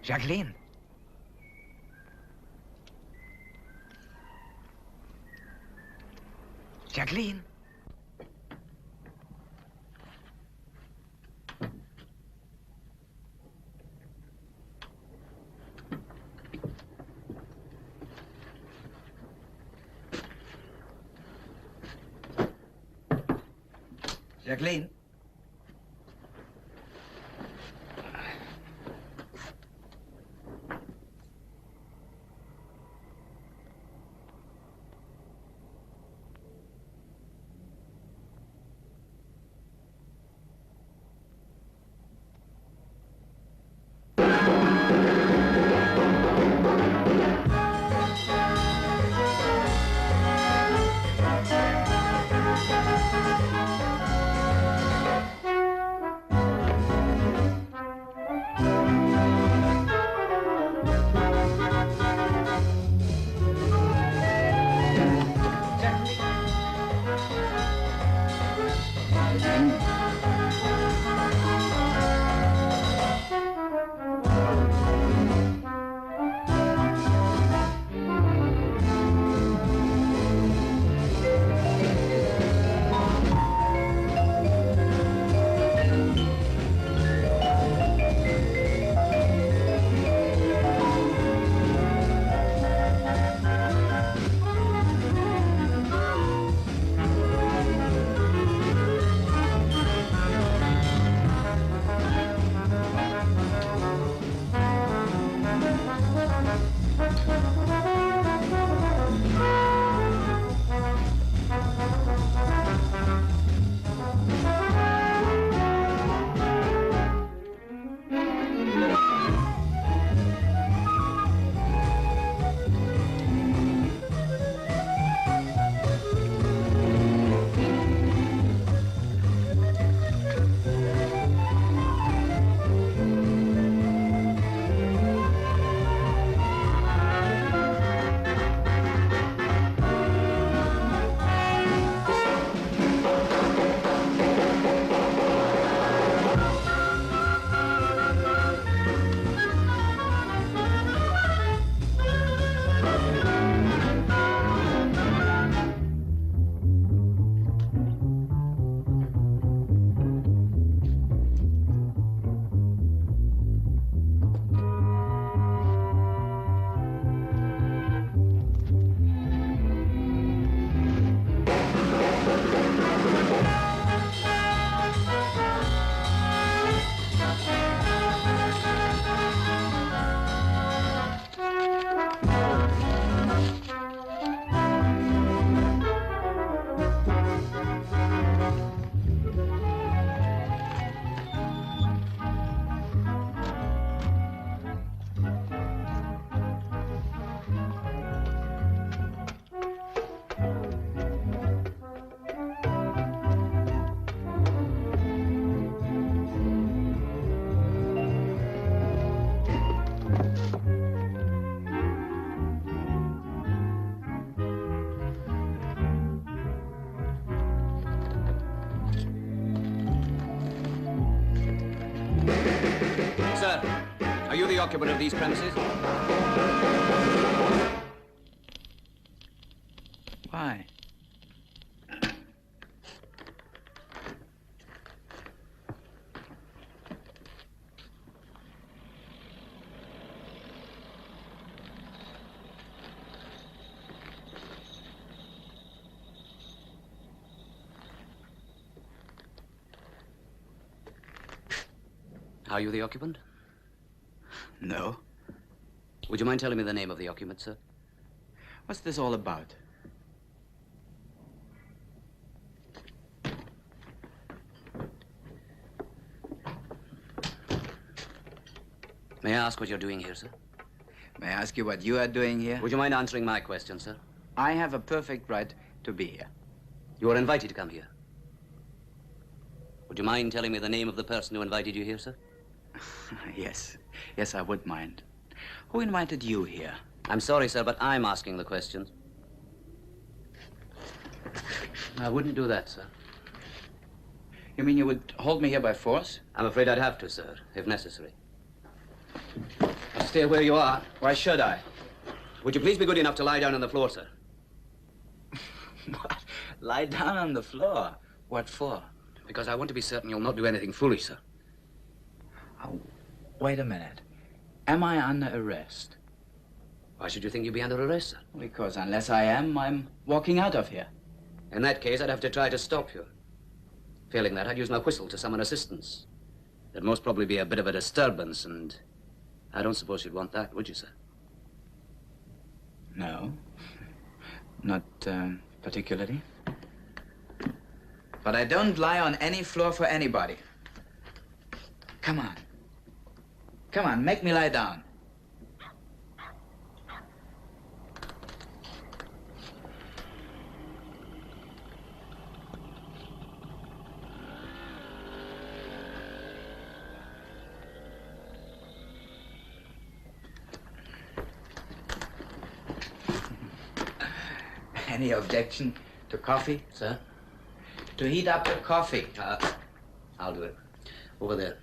Jacqueline. Jacqueline. Jacqueline. Sir, are you the occupant of these premises? Why? Are you the occupant? No. Would you mind telling me the name of the occupant, sir? What's this all about? May I ask what you're doing here, sir? May I ask you what you are doing here? Would you mind answering my question, sir? I have a perfect right to be here. You were invited to come here. Would you mind telling me the name of the person who invited you here, sir? Yes. Yes, I would mind. Who invited you here? I'm sorry, sir, but I'm asking the questions. I wouldn't do that, sir. You mean you would hold me here by force? I'm afraid I'd have to, sir, if necessary. Now, stay where you are. Why should I? Would you please be good enough to lie down on the floor, sir? What? Lie down on the floor? What for? Because I want to be certain you'll not do anything foolish, sir. Oh, wait a minute. Am I under arrest? Why should you think you'd be under arrest, sir? Because unless I am, I'm walking out of here. In that case, I'd have to try to stop you. Failing that, I'd use my whistle to summon assistance. There'd most probably be a bit of a disturbance, and I don't suppose you'd want that, would you, sir? No, not particularly. But I don't lie on any floor for anybody. Come on. Come on, make me lie down. Any objection to coffee? Sir? To heat up the coffee. I'll do it. Over there.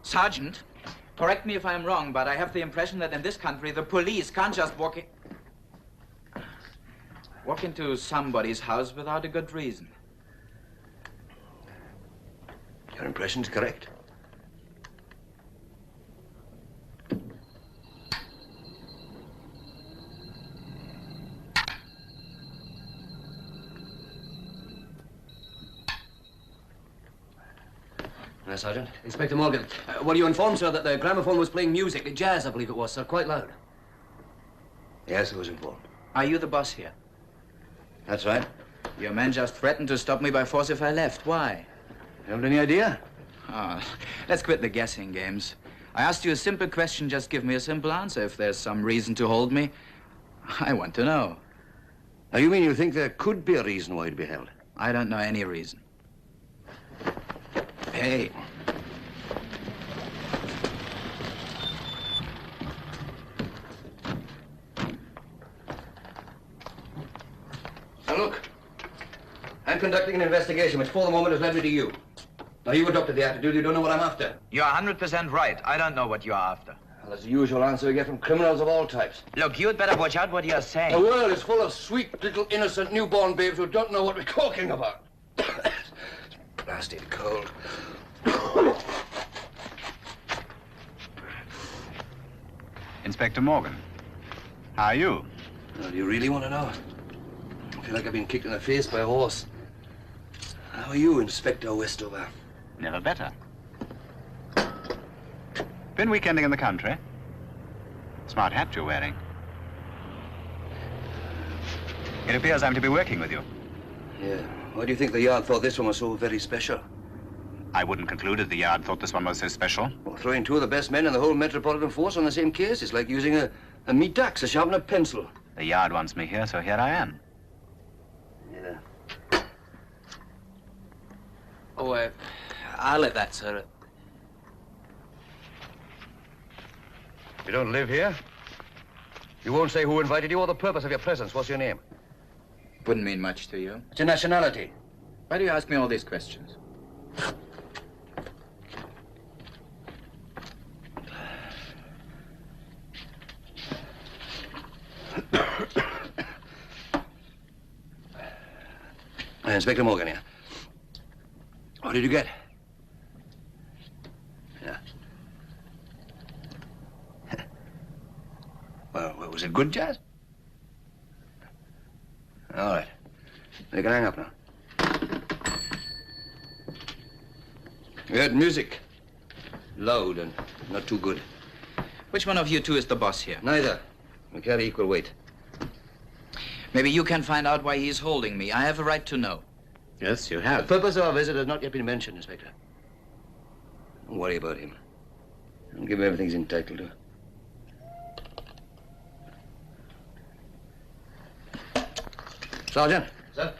Sergeant, correct me if I'm wrong, but I have the impression that in this country the police can't just walk into somebody's house without a good reason. Your impression's correct. Sergeant. Inspector Morgan. Were you informed, sir, that the gramophone was playing music, jazz, I believe it was, sir, quite loud? Yes, I was informed. Are you the boss here? That's right. Your men just threatened to stop me by force if I left. Why? You haven't any idea? Oh, let's quit the guessing games. I asked you a simple question. Just give me a simple answer. If there's some reason to hold me, I want to know. Now, you mean you think there could be a reason why you'd be held? I don't know any reason. Hey. Now, look. I'm conducting an investigation which for the moment has led me to you. Now, you adopted the attitude. You don't know what I'm after. You're 100% right. I don't know what you're after. Well, that's the usual answer you get from criminals of all types. Look, you'd better watch out what you're saying. The world is full of sweet, little, innocent newborn babes who don't know what we're talking about. It's blasted cold. Inspector Morgan, how are you? Well, do you really want to know? I feel like I've been kicked in the face by a horse. How are you, Inspector Westover? Never better. Been weekending in the country? Smart hat you're wearing. It appears I'm to be working with you. Yeah. Why do you think the Yard thought this one was so very special? I wouldn't conclude that the Yard thought this one was so special. Well, throwing two of the best men in the whole Metropolitan Force on the same case is like using a meat axe to sharpen a pencil. The Yard wants me here, so here I am. Yeah. Oh, I'll let that, sir. You don't live here? You won't say who invited you or the purpose of your presence. What's your name? Wouldn't mean much to you. What's your nationality? Why do you ask me all these questions? Inspector Morgan here. What did you get? Yeah. Well, was it good jazz? All right. You can hang up now. We heard music. Loud and not too good. Which one of you two is the boss here? Neither. We carry equal weight. Maybe you can find out why he's holding me. I have a right to know. Yes, you The have. purpose of our visit has not yet been mentioned, Inspector. Don't worry about him. I'll give him everything he's entitled to. Sergeant. Sir?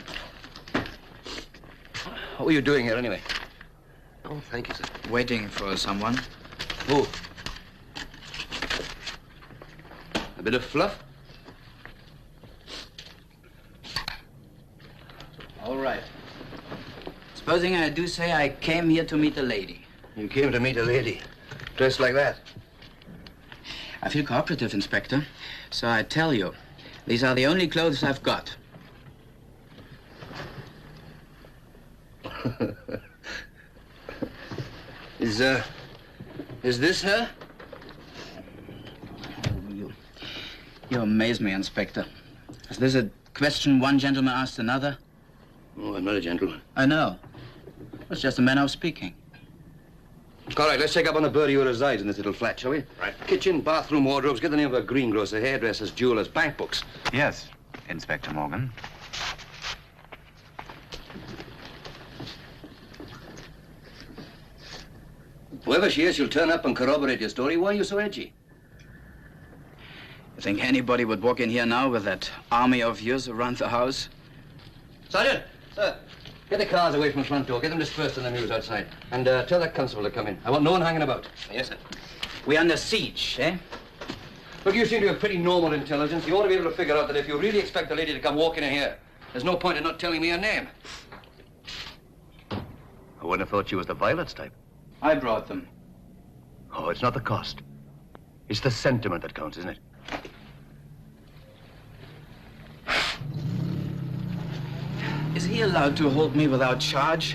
What were you doing here, anyway? Oh, thank you, sir. Waiting for someone. Who? A bit of fluff? All right. Supposing I do say I came here to meet a lady. You came to meet a lady, dressed like that. I feel cooperative, Inspector. So I tell you, these are the only clothes I've got. Is this her? You amaze me, Inspector. Is this a question one gentleman asked another? Oh, I'm not a gentleman. I know. It's just a manner of speaking. All right, let's check up on the birdie who resides in this little flat, shall we? Right. Kitchen, bathroom, wardrobes, get the name of a greengrocer, hairdressers, jewelers, bank books. Yes, Inspector Morgan. Whoever she is, she'll turn up and corroborate your story. Why are you so edgy? You think anybody would walk in here now with that army of yours around the house? Sergeant! Sir, get the cars away from the front door. Get them dispersed in the mews outside. And tell that constable to come in. I want no one hanging about. Yes, sir. We're under siege, eh? Look, you seem to have pretty normal intelligence. You ought to be able to figure out that if you really expect a lady to come walking in here, there's no point in not telling me her name. I wouldn't have thought she was the violets type. I brought them. Oh, it's not the cost. It's the sentiment that counts, isn't it? Is he allowed to hold me without charge?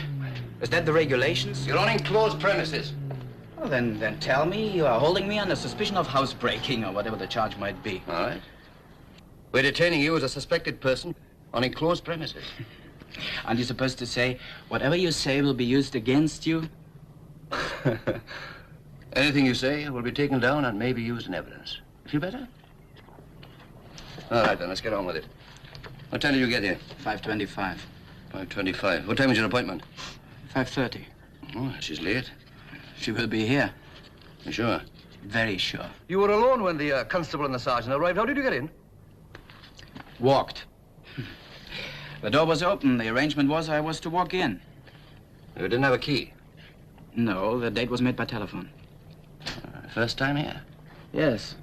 Is that the regulations? You're on enclosed premises. Well, then tell me you are holding me under suspicion of housebreaking or whatever the charge might be. All right. We're detaining you as a suspected person on enclosed premises. Aren't you supposed to say, whatever you say will be used against you? Anything you say will be taken down and may be used in evidence. Feel better? All right, then, let's get on with it. What time did you get here? 5:25. 5:25. What time is your appointment? 5:30. Oh, she's late. She will be here. You sure? Very sure. You were alone when the constable and the sergeant arrived. How did you get in? Walked. The door was open. The arrangement was I was to walk in. You didn't have a key. No, the date was made by telephone. First time here. Yes.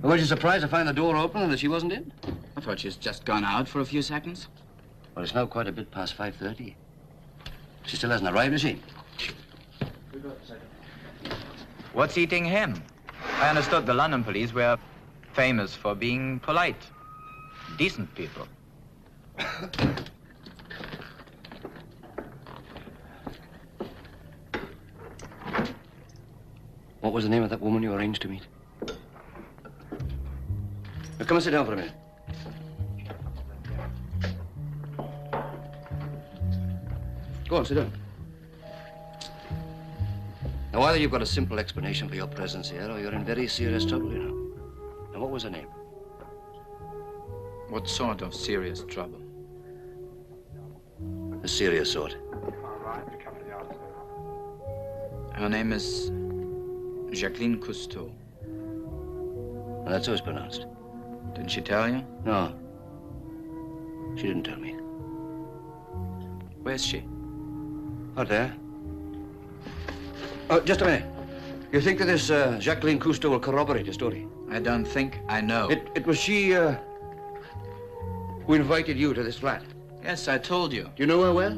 Were you surprised to find the door open and that she wasn't in? I thought she's just gone out for a few seconds. Well, it's now quite a bit past 5:30. She still hasn't arrived, has she? What's eating him? I understood the London police were famous for being polite, decent people. What was the name of that woman you arranged to meet? Now, come and sit down for a minute. Go on, sit down. Now, either you've got a simple explanation for your presence here, or you're in very serious trouble, you know. Now, what was her name? What sort of serious trouble? The serious sort. Her name is Michelene Presle. Well, that's how it's pronounced. Didn't she tell you? No. She didn't tell me. Where's she? Out there. Oh, just a minute. You think that this Jacqueline Cousteau will corroborate your story? I don't think I know. It was she who invited you to this flat. Yes, I told you. Do you know her well?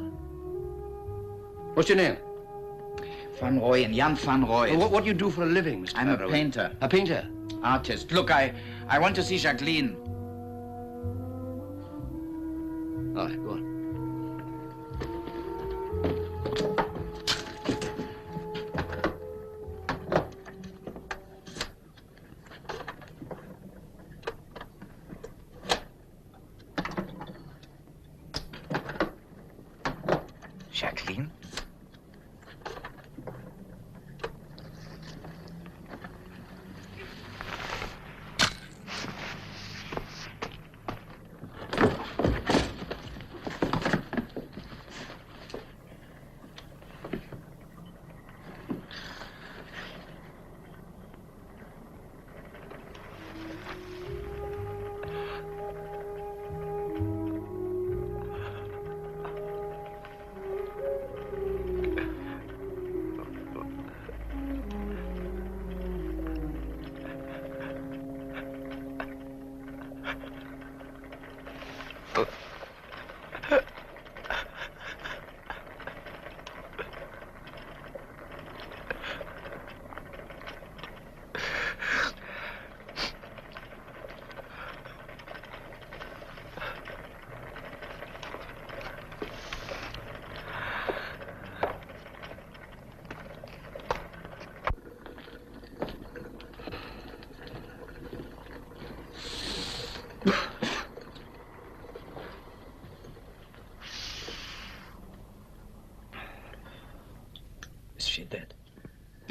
What's your name? Van Rooyen, Jan van Rooyen. What do you do for a living, Mr. I'm a Van Rooyen? painter. A painter? Artist. Look, I want to see Jacqueline. All right, go on. Jacqueline?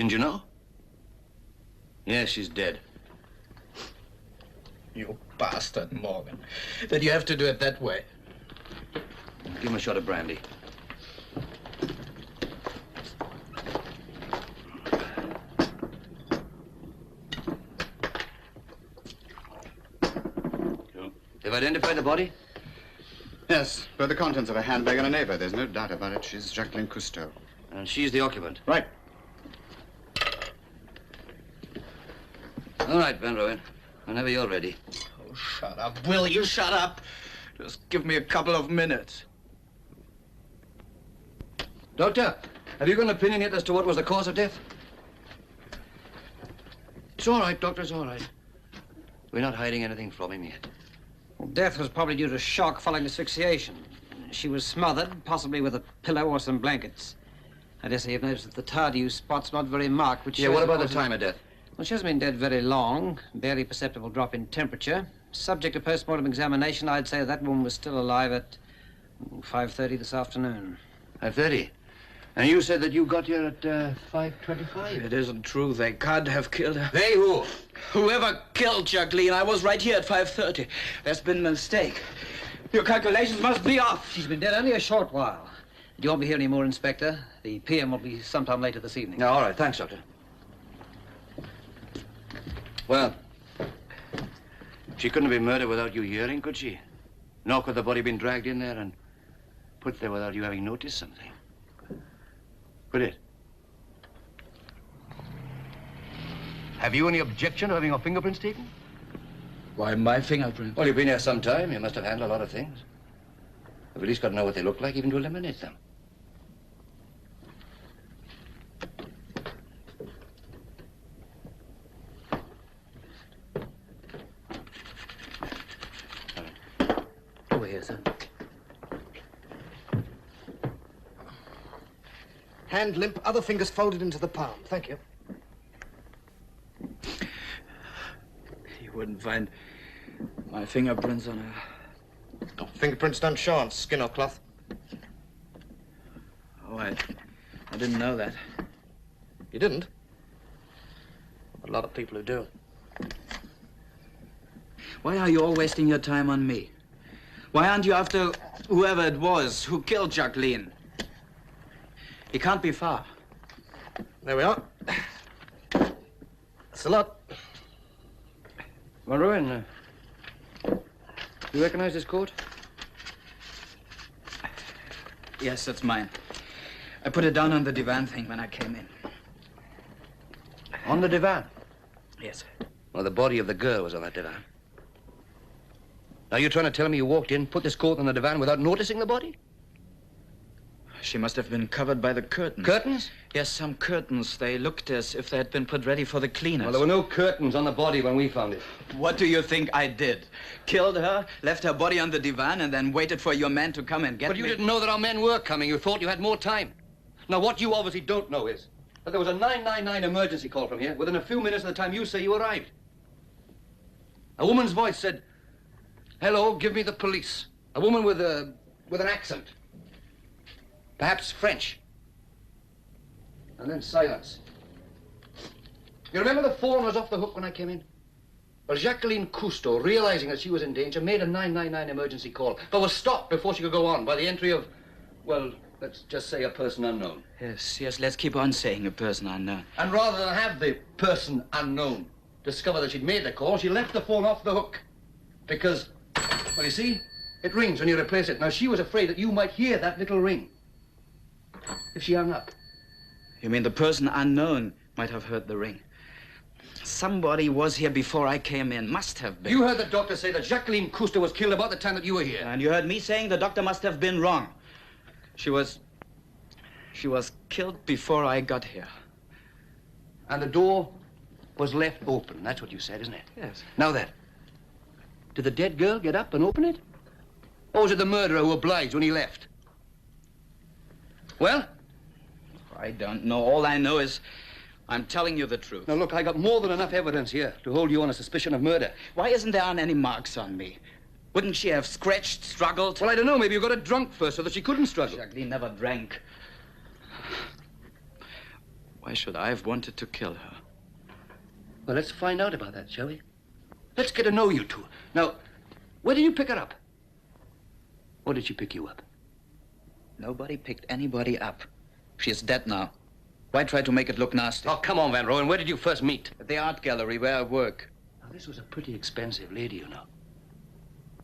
Didn't you know? Yes, she's dead. You bastard, Morgan. That you have to do it that way. Give him a shot of brandy. They've identified the body? Yes, by the contents of a handbag and a neighbor. There's no doubt about it. She's Jacqueline Cousteau. And she's the occupant? Right. All right, Van Royen. Whenever you're ready. Oh, shut up. Will you shut up? Just give me a couple of minutes. Doctor, have you got an opinion yet as to what was the cause of death? It's all right, Doctor, it's all right. We're not hiding anything from him yet. Well, death was probably due to shock following asphyxiation. She was smothered, possibly with a pillow or some blankets. I dare say you've noticed that the tardieu spot's not very marked, which Yeah, shows what about the causes- time of death? Well, she hasn't been dead very long. Barely perceptible drop in temperature. Subject to post-mortem examination, I'd say that woman was still alive at 5:30 this afternoon. 5:30. And you said that you got here at 5:25. It isn't true. They can't have killed her. They who? Whoever killed Jacqueline, I was right here at 5:30. There's been a mistake. Your calculations must be off. She's been dead only a short while. You won't be here anymore, Inspector. The PM will be sometime later this evening. No, all right, thanks, Doctor. Well, she couldn't have been murdered without you hearing, could she? Nor could the body been dragged in there and put there without you having noticed something. Could it? Have you any objection to having your fingerprints taken? Why, my fingerprint? Well, you've been here some time. You must have handled a lot of things. You've at least got to know what they look like, even to eliminate them. Over here, sir. Hand limp, other fingers folded into the palm. Thank you. You wouldn't find my fingerprints on her. Oh, fingerprints don't show on skin or cloth. Oh, I didn't know that. You didn't? A lot of people who do. Why are you all wasting your time on me? Why aren't you after whoever it was who killed Jacqueline? He can't be far. There we are. That's a lot. Van Royen, you recognize this coat? Yes, that's mine. I put it down on the divan thing when I came in. On the divan? Yes. Well, the body of the girl was on that divan. Now, you're trying to tell me you walked in, put this coat on the divan without noticing the body? She must have been covered by the curtains. Curtains? Yes, some curtains. They looked as if they had been put ready for the cleaners. Well, there were no curtains on the body when we found it. What do you think I did? Killed her, left her body on the divan, and then waited for your men to come and get me? But you didn't know that our men were coming. You thought you had more time. Now, what you obviously don't know is that there was a 999 emergency call from here within a few minutes of the time you say you arrived. A woman's voice said, "Hello, give me the police." A woman with an accent. Perhaps French. And then silence. You remember the phone was off the hook when I came in? Well, Jacqueline Cousteau, realizing that she was in danger, made a 999 emergency call, but was stopped before she could go on by the entry of, well, let's just say a person unknown. Yes, let's keep on saying a person unknown. And rather than have the person unknown discover that she'd made the call, she left the phone off the hook. Because, well, you see, it rings when you replace it. Now, she was afraid that you might hear that little ring if she hung up. You mean the person unknown might have heard the ring? Somebody was here before I came in. Must have been. You heard the doctor say that Jacqueline Cousteau was killed about the time that you were here. And you heard me saying the doctor must have been wrong. She was killed before I got here. And the door was left open. That's what you said, isn't it? Yes. Now then, did the dead girl get up and open it? Or was it the murderer who obliged when he left? Well? I don't know. All I know is I'm telling you the truth. Now, look, I got more than enough evidence here to hold you on a suspicion of murder. Why isn't there any marks on me? Wouldn't she have scratched, struggled? Well, I don't know. Maybe you got her drunk first so that she couldn't struggle. Jacqueline never drank. Why should I have wanted to kill her? Well, let's find out about that, shall we? Let's get to know you two. Now, where did you pick her up? Or did she pick you up? Nobody picked anybody up. She is dead now. Why try to make it look nasty? Oh, come on, Van Royen. Where did you first meet? At the art gallery where I work. Now, this was a pretty expensive lady, you know.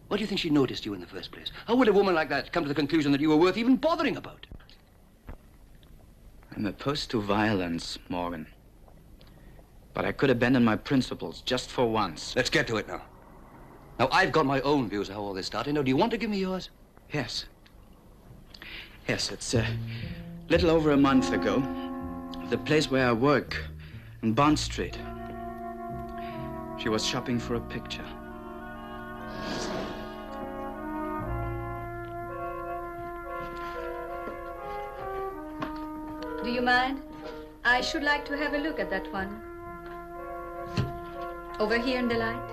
Why do you think she noticed you in the first place? How would a woman like that come to the conclusion that you were worth even bothering about? I'm opposed to violence, Morgan. But I could abandon my principles just for once. Let's get to it now. Now, I've got my own views of how all this started. Now, do you want to give me yours? Yes. Yes, it's a little over a month ago. The place where I work, on Bond Street. She was shopping for a picture. Do you mind? I should like to have a look at that one. Over here in the light.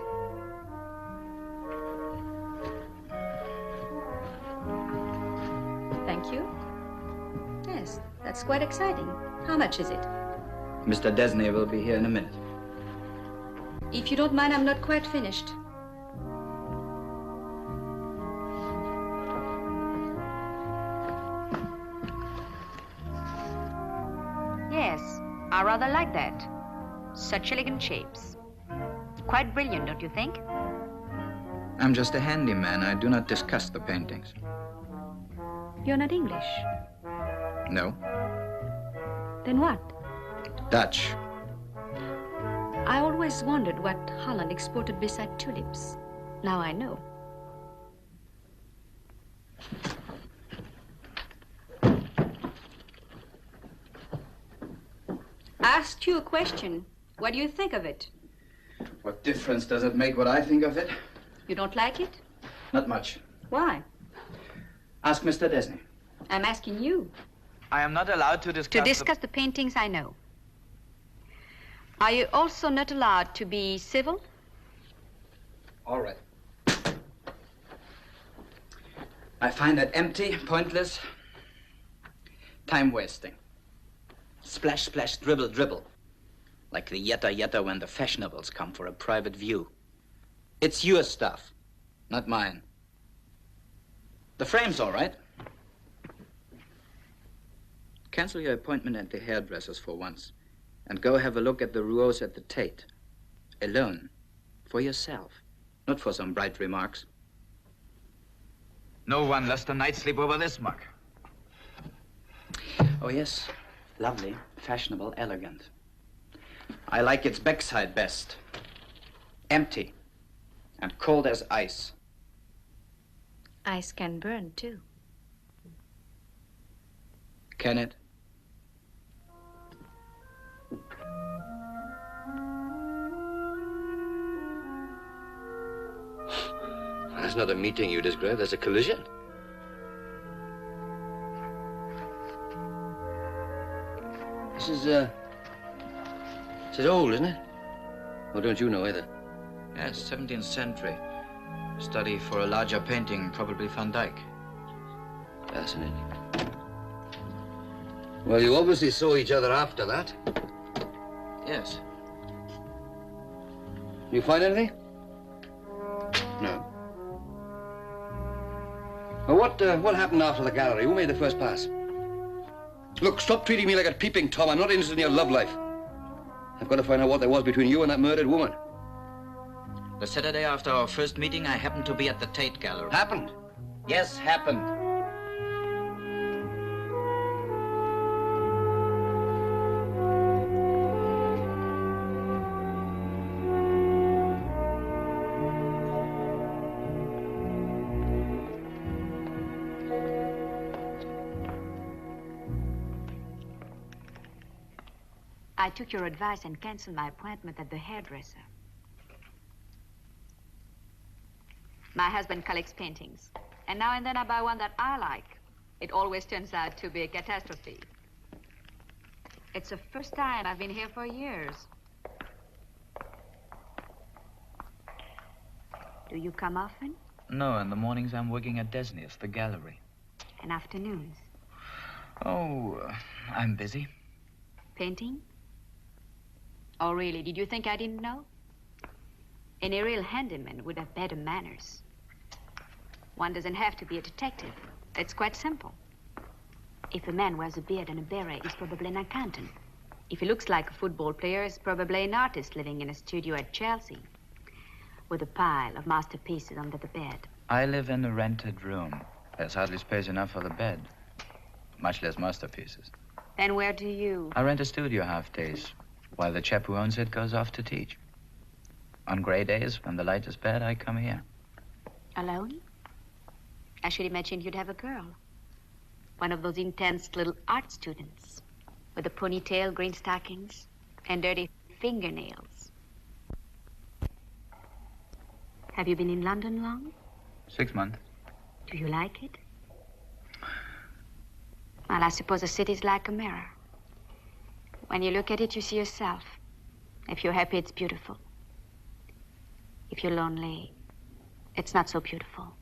Thank you. Yes, that's quite exciting. How much is it? Mr. Desney will be here in a minute. If you don't mind, I'm not quite finished. Yes, I rather like that. Such elegant shapes. Quite brilliant, don't you think? I'm just a handyman. I do not discuss the paintings. You're not English. No. Then what? Dutch. I always wondered what Holland exported beside tulips. Now I know. I asked you a question. What do you think of it? What difference does it make what I think of it? You don't like it? Not much. Why? Ask Mr. Desney. I'm asking you. I am not allowed to discuss... To discuss the paintings, I know. Are you also not allowed to be civil? All right. I find that empty, pointless, time-wasting. Splash, splash, dribble, dribble. Like the yetta yetta when the fashionables come for a private view. It's your stuff, not mine. The frame's all right. Cancel your appointment at the hairdresser's for once and go have a look at the Rouaults at the Tate. Alone. For yourself. Not for some bright remarks. No one lost a night's sleep over this mug. Oh, yes. Lovely, fashionable, elegant. I like its backside best. Empty and cold as ice. Ice can burn, too. Can it? That's not a meeting you describe, that's a collision. This is old, isn't it? Or don't you know either? Yes, 17th century. Study for a larger painting, probably Van Dyck. Fascinating. Well, you obviously saw each other after that. Yes. You find anything? No. Well, what happened after the gallery? Who made the first pass? Look, stop treating me like a peeping Tom. I'm not interested in your love life. I've got to find out what there was between you and that murdered woman. The Saturday after our first meeting, I happened to be at the Tate Gallery. Happened? Yes, happened. I took your advice and canceled my appointment at the hairdresser. My husband collects paintings, and now and then I buy one that I like. It always turns out to be a catastrophe. It's the first time I've been here for years. Do you come often? No, in the mornings I'm working at Desney's, the gallery. And afternoons? Oh, I'm busy. Painting? Oh, really? Did you think I didn't know? Any real handyman would have better manners. One doesn't have to be a detective. It's quite simple. If a man wears a beard and a beret, he's probably an accountant. If he looks like a football player, he's probably an artist living in a studio at Chelsea with a pile of masterpieces under the bed. I live in a rented room. There's hardly space enough for the bed, much less masterpieces. Then where do you? I rent a studio half days, while the chap who owns it goes off to teach. On gray days, when the light is bad, I come here. Alone? I should imagine you'd have a girl. One of those intense little art students with a ponytail, green stockings, and dirty fingernails. Have you been in London long? 6 months. Do you like it? Well, I suppose a city's like a mirror. When you look at it, you see yourself. If you're happy, it's beautiful. If you're lonely, it's not so beautiful.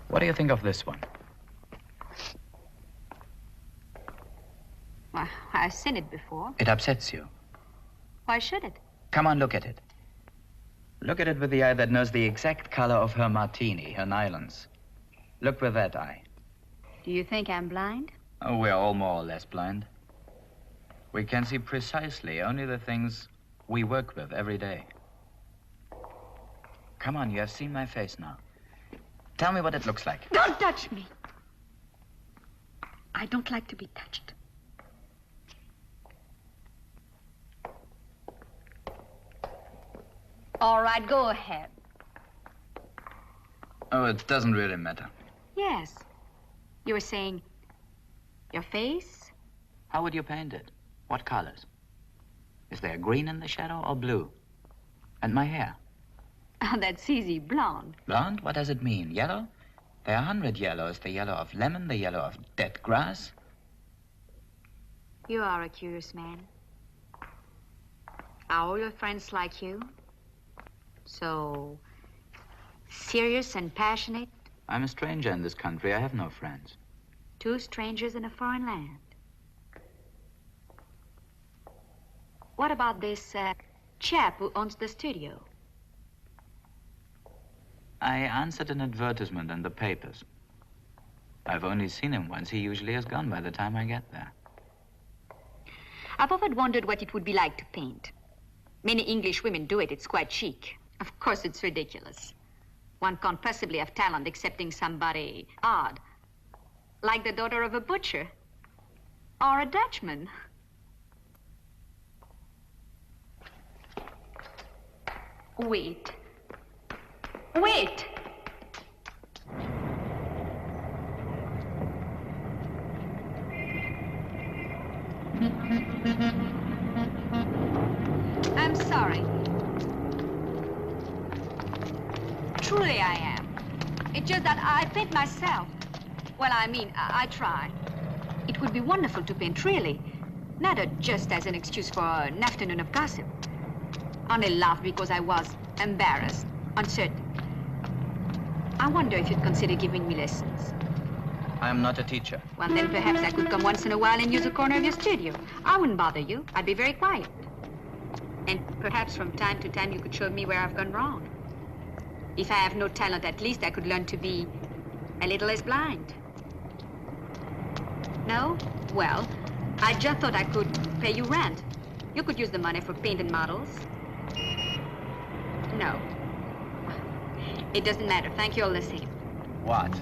What do you think of this one? Well, I've seen it before. It upsets you. Why should it? Come on, look at it. Look at it with the eye that knows the exact color of her martini, her nylons. Look with that eye. Do you think I'm blind? Oh, we're all more or less blind. We can see precisely only the things we work with every day. Come on, you have seen my face now. Tell me what it looks like. Don't touch me. I don't like to be touched. All right, go ahead. Oh, it doesn't really matter. Yes. You were saying your face? How would you paint it? What colors? Is there green in the shadow or blue? And my hair? Oh, that's easy. Blonde. Blonde? What does it mean? Yellow? There are 100 yellows. The yellow of lemon, the yellow of dead grass. You are a curious man. Are all your friends like you? So serious and passionate? I'm a stranger in this country. I have no friends. Two strangers in a foreign land. What about this chap who owns the studio? I answered an advertisement in the papers. I've only seen him once. He usually is gone by the time I get there. I've often wondered what it would be like to paint. Many English women do it. It's quite chic. Of course, it's ridiculous. One can't possibly have talent excepting somebody odd, like the daughter of a butcher or a Dutchman. Wait. Wait! I'm sorry. Truly I am. It's just that I paint myself. Well, I mean, I try. It would be wonderful to paint, really. Not just as an excuse for an afternoon of gossip. Only laughed because I was embarrassed, uncertain. I wonder if you'd consider giving me lessons. I am not a teacher. Well, then perhaps I could come once in a while and use a corner of your studio. I wouldn't bother you. I'd be very quiet. And perhaps from time to time you could show me where I've gone wrong. If I have no talent, at least I could learn to be a little less blind. No? Well, I just thought I could pay you rent. You could use the money for paint and models. No. It doesn't matter. Thank you all the same. What?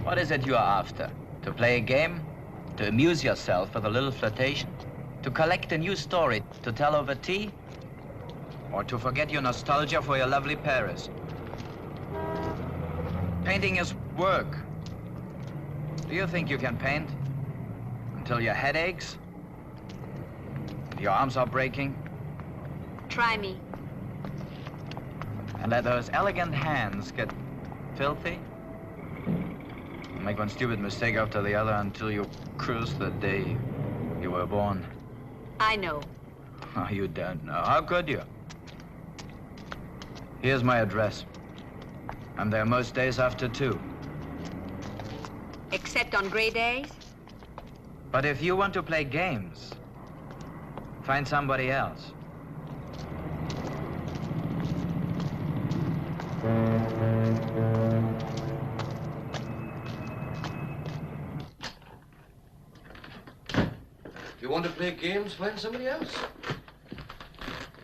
What is it you are after? To play a game? To amuse yourself with a little flirtation? To collect a new story to tell over tea? Or to forget your nostalgia for your lovely Paris? Painting is work. Do you think you can paint until your head aches? Your arms are breaking? Try me. And let those elegant hands get filthy? Make one stupid mistake after the other until you curse the day you were born. I know. Oh, you don't know. How could you? Here's my address. I'm there most days after 2. Except on gray days? But if you want to play games, find somebody else. If you want to play games, find somebody else.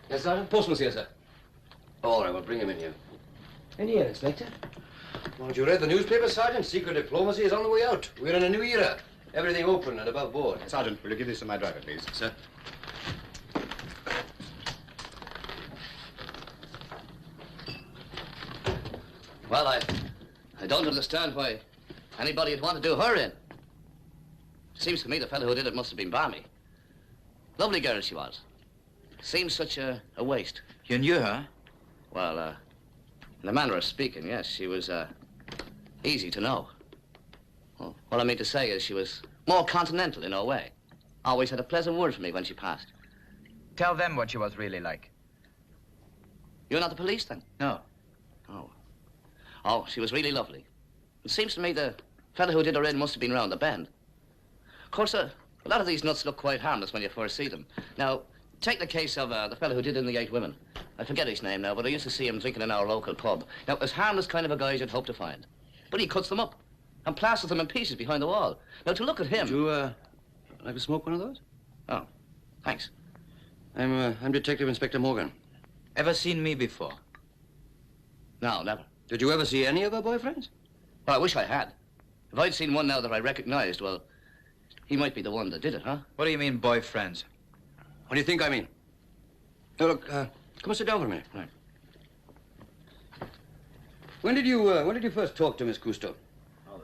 Yes, Sergeant? Postman's here, sir. Oh, all right, we'll bring him in here. In here, Inspector. Well, you read the newspaper, Sergeant? Secret diplomacy is on the way out. We're in a new era. Everything open and above board. Sergeant, will you give this to my driver, please? Sir. Well, I don't understand why anybody'd want to do her in. Seems to me the fellow who did it must have been balmy. Lovely girl she was. Seems such a waste. You knew her? Well, in a manner of speaking, yes, she was easy to know. Well, what I mean to say is she was more continental in her way. Always had a pleasant word for me when she passed. Tell them what she was really like. You're not the police, then? No. Oh, she was really lovely. It seems to me the fellow who did her in must have been round the bend. Of course, a lot of these nuts look quite harmless when you first see them. Now, take the case of the fellow who did in the 8 women. I forget his name now, but I used to see him drinking in our local pub. Now, as harmless kind of a guy as you'd hope to find. But he cuts them up and plasters them in pieces behind the wall. Now, to look at him... Would you, like to smoke one of those? Oh, thanks. I'm Detective Inspector Morgan. Ever seen me before? No, never. Did you ever see any of her boyfriends? Well, I wish I had. If I'd seen one now that I recognized, well, he might be the one that did it, huh? What do you mean, boyfriends? What do you think I mean? Now, look, come and sit down for a minute. Right. When did you first talk to Miss Cousteau? Oh,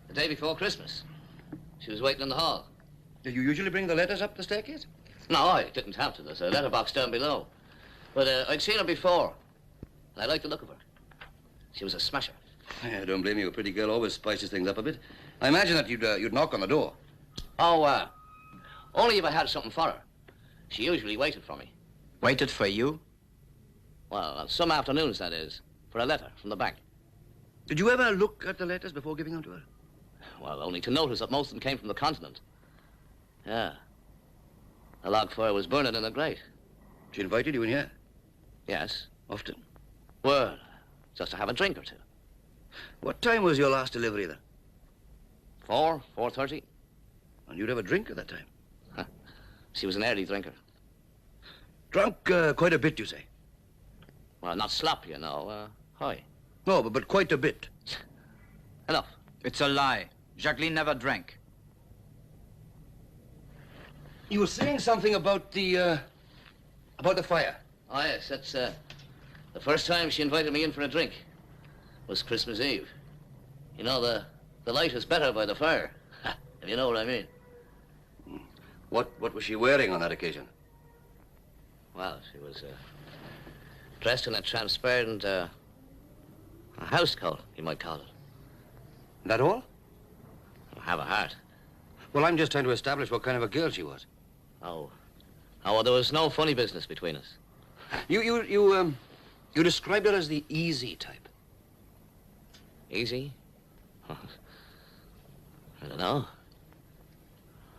the day before Christmas. She was waiting in the hall. Did you usually bring the letters up the staircase? No, I didn't have to. There's a letterbox down below. But I'd seen her before, and I liked the look of her. She was a smasher. I don't blame you. A pretty girl always spices things up a bit. I imagine that you'd knock on the door. Oh, only if I had something for her. She usually waited for me. Waited for you? Well, some afternoons, that is, for a letter from the bank. Did you ever look at the letters before giving them to her? Well, only to notice that most of them came from the continent. Yeah. The log fire was burning in the grate. She invited you in here? Yes. Often? Well, just to have a drink or two. What time was your last delivery then? 4:30. And you'd have a drink at that time? Huh. She was an early drinker. Drunk quite a bit, you say? Well, not slop, you know. High. No, but quite a bit. Enough. It's a lie. Jacqueline never drank. You were saying something about the fire. Oh, yes, that's the first time she invited me in for a drink. Was Christmas Eve. You know, the light is better by the fire, if you know what I mean. What was she wearing on that occasion? Well, she was dressed in a transparent a house coat, you might call it. That all? Have a heart. Well, I'm just trying to establish what kind of a girl she was. Oh, well, there was no funny business between us. You described her as the easy type. Easy? I don't know.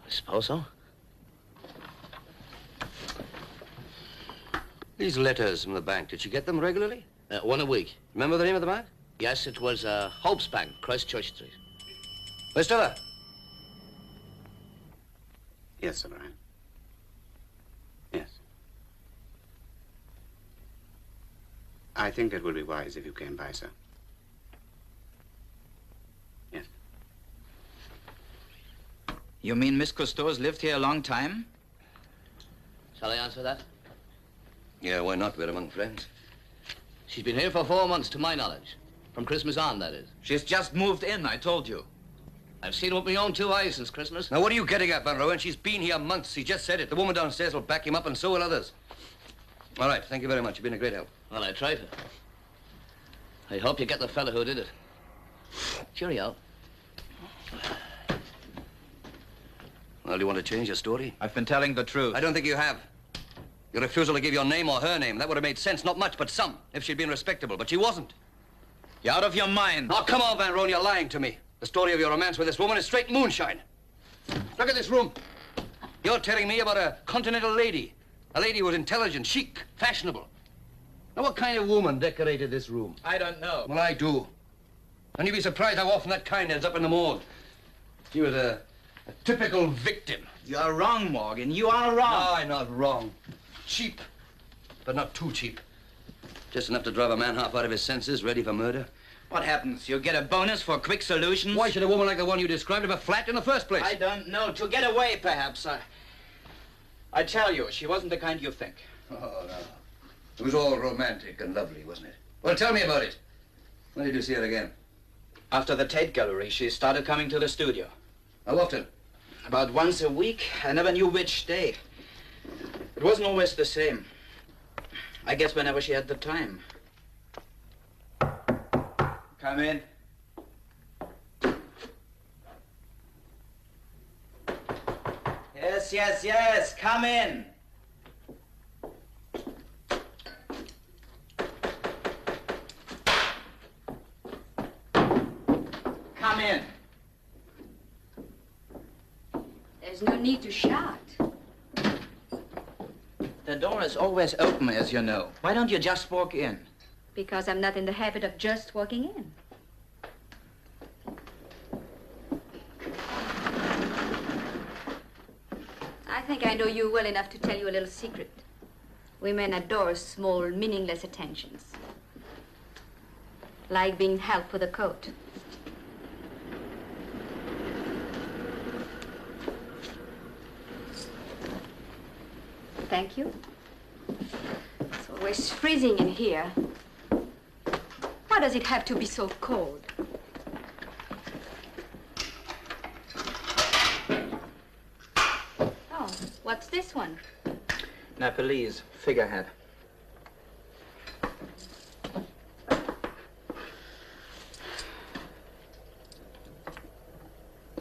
I suppose so. These letters from the bank, did she get them regularly? One a week. Remember the name of the bank? Yes, it was Hope's Bank, Christchurch Street. Stella? Yes, Sir Brian. Yes. I think it would be wise if you came by, sir. Yes. You mean Miss Cousteau has lived here a long time? Shall I answer that? Yeah, why not? We're among friends. She's been here for 4 months, to my knowledge. From Christmas on, that is. She's just moved in, I told you. I've seen him with my own 2 eyes since Christmas. Now, what are you getting at, Van Rowan? She's been here months. He just said it. The woman downstairs will back him up, and so will others. All right, thank you very much. You've been a great help. Well, I tried to. I hope you get the fella who did it. Cheerio. Well, do you want to change your story? I've been telling the truth. I don't think you have. Your refusal to give your name or her name, that would have made sense. Not much, but some, if she'd been respectable. But she wasn't. You're out of your mind. Oh, come on, Van Rowan, you're lying to me. The story of your romance with this woman is straight moonshine. Look at this room. You're telling me about a continental lady. A lady who was intelligent, chic, fashionable. Now, what kind of woman decorated this room? I don't know. Well, I do. And you'd be surprised how often that kind ends up in the morgue. She was a typical victim. You're wrong, Morgan. You are wrong. No, I'm not wrong. Cheap, but not too cheap. Just enough to drive a man half out of his senses, ready for murder. What happens? You get a bonus for quick solutions? Why should a woman like the one you described have a flat in the first place? I don't know. To get away, perhaps. I tell you, she wasn't the kind you think. Oh, no. It was all romantic and lovely, wasn't it? Well, tell me about it. When did you see her again? After the Tate Gallery, she started coming to the studio. How often? About once a week. I never knew which day. It wasn't always the same. I guess whenever she had the time. Come in. Yes, come in. Come in. There's no need to shout. The door is always open, as you know. Why don't you just walk in? Because I'm not in the habit of just walking in. I think I know you well enough to tell you a little secret. Women adore small, meaningless attentions. Like being helped with a coat. Thank you. It's always freezing in here. Why does it have to be so cold? Oh, what's this one? Nepalese figurehead.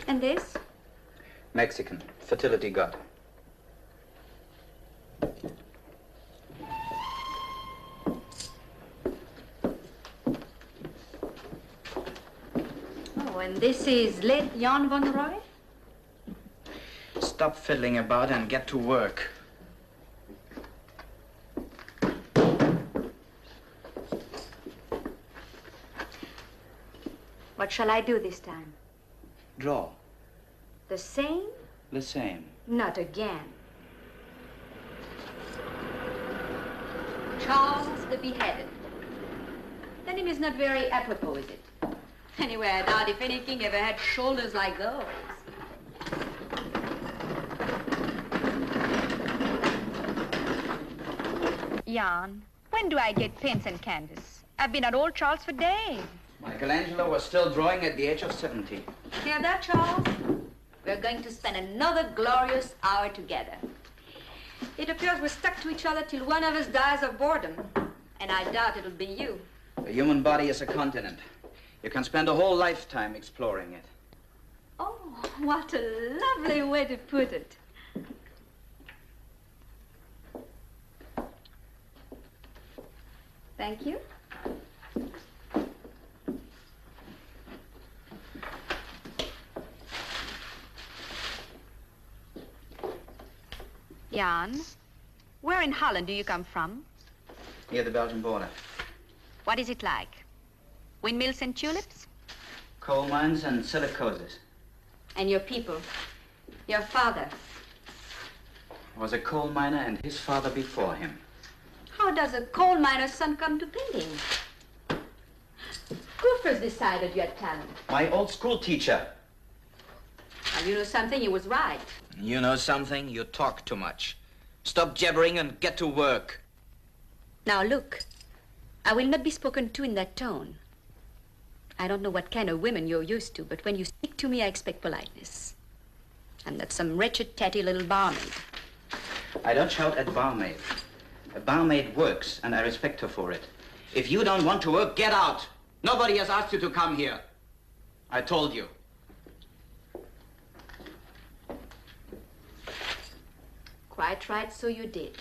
And this? Mexican fertility god. Oh, and this is late Jan von Roy? Stop fiddling about and get to work. What shall I do this time? Draw. The same? The same. Not again. Charles the Beheaded. The name is not very apropos, is it? Anyway, I doubt if any king ever had shoulders like those. Jan, when do I get pens and canvas? I've been at old Charles for days. Michelangelo was still drawing at the age of 70. Hear that, Charles? We're going to spend another glorious hour together. It appears we're stuck to each other till one of us dies of boredom. And I doubt it'll be you. The human body is a continent. You can spend a whole lifetime exploring it. Oh, what a lovely way to put it. Thank you. Jan, where in Holland do you come from? Near the Belgian border. What is it like? Windmills and tulips? Coal mines and silicoses. And your people. Your father. Was a coal miner and his father before him. How does a coal miner's son come to painting? Who first decided you had talent? My old school teacher. Now, you know something, he was right. You know something? You talk too much. Stop jabbering and get to work. Now, look. I will not be spoken to in that tone. I don't know what kind of women you're used to, but when you speak to me, I expect politeness. I'm not some wretched, tatty little barmaid. I don't shout at barmaid. A barmaid works, and I respect her for it. If you don't want to work, get out. Nobody has asked you to come here. I told you. Quite right, so you did.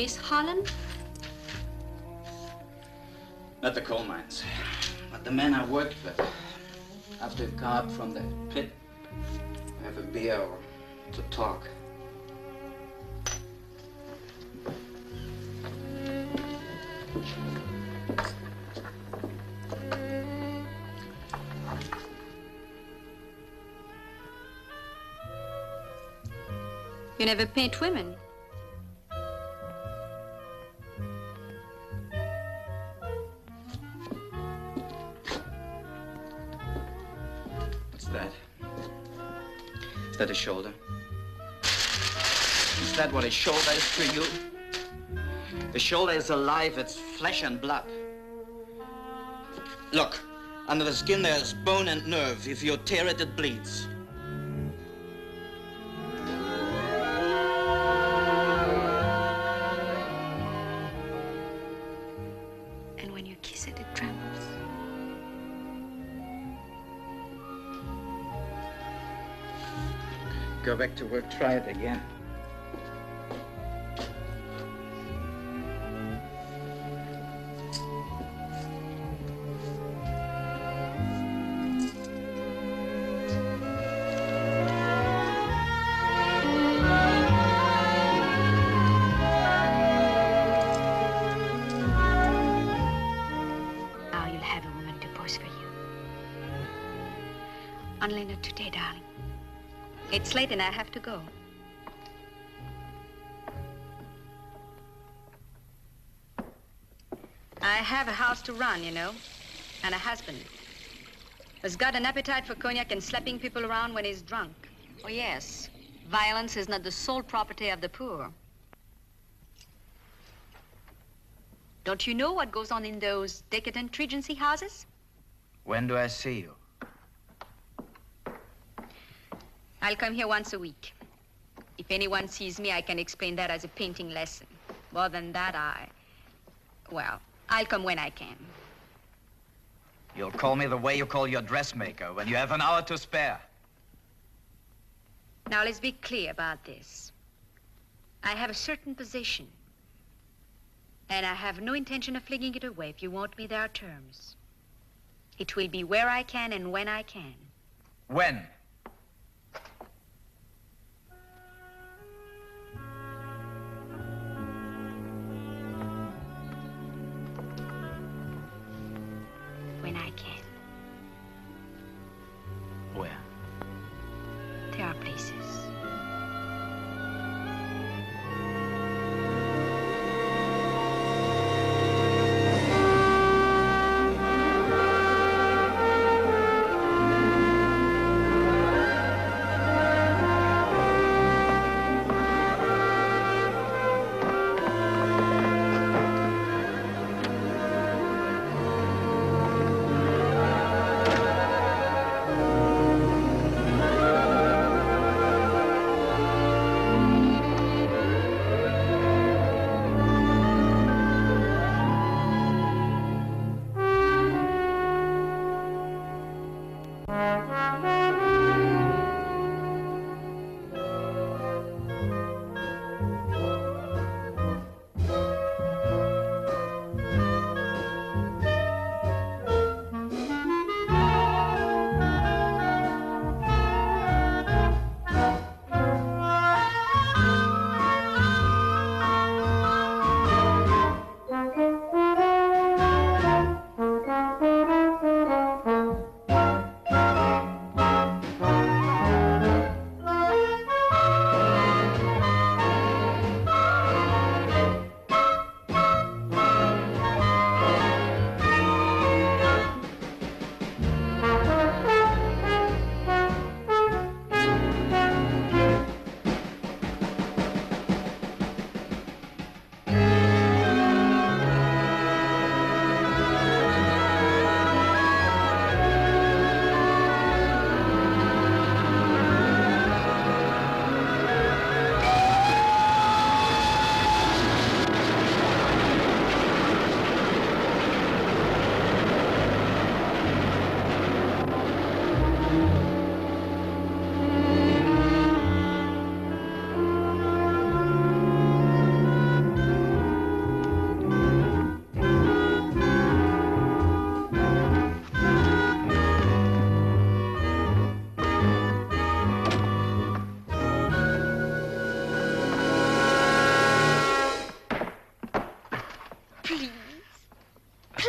Miss Holland? Not the coal mines, but the men I worked with. After a card from the pit, have a beer or to talk. You never paint women. What's that? Is that a shoulder? Is that what a shoulder is to you? The shoulder is alive, it's flesh and blood. Look, under the skin there's bone and nerve. If you tear it, it bleeds. And when you kiss it, it trembles. Go back to work, try it again. Now you'll have a woman to pose for you. Only not today, darling. It's late and I have to go. I have a house to run, you know, and a husband who's got an appetite for cognac and slapping people around when he's drunk. Oh, yes. Violence is not the sole property of the poor. Don't you know what goes on in those decadent Regency houses? When do I see you? I'll come here once a week. If anyone sees me, I can explain that as a painting lesson. More than that, well, I'll come when I can. You'll call me the way you call your dressmaker when you have an hour to spare. Now, let's be clear about this. I have a certain position, and I have no intention of flinging it away. If you want me, there are terms. It will be where I can and when I can. When? When I can. Where? There are places.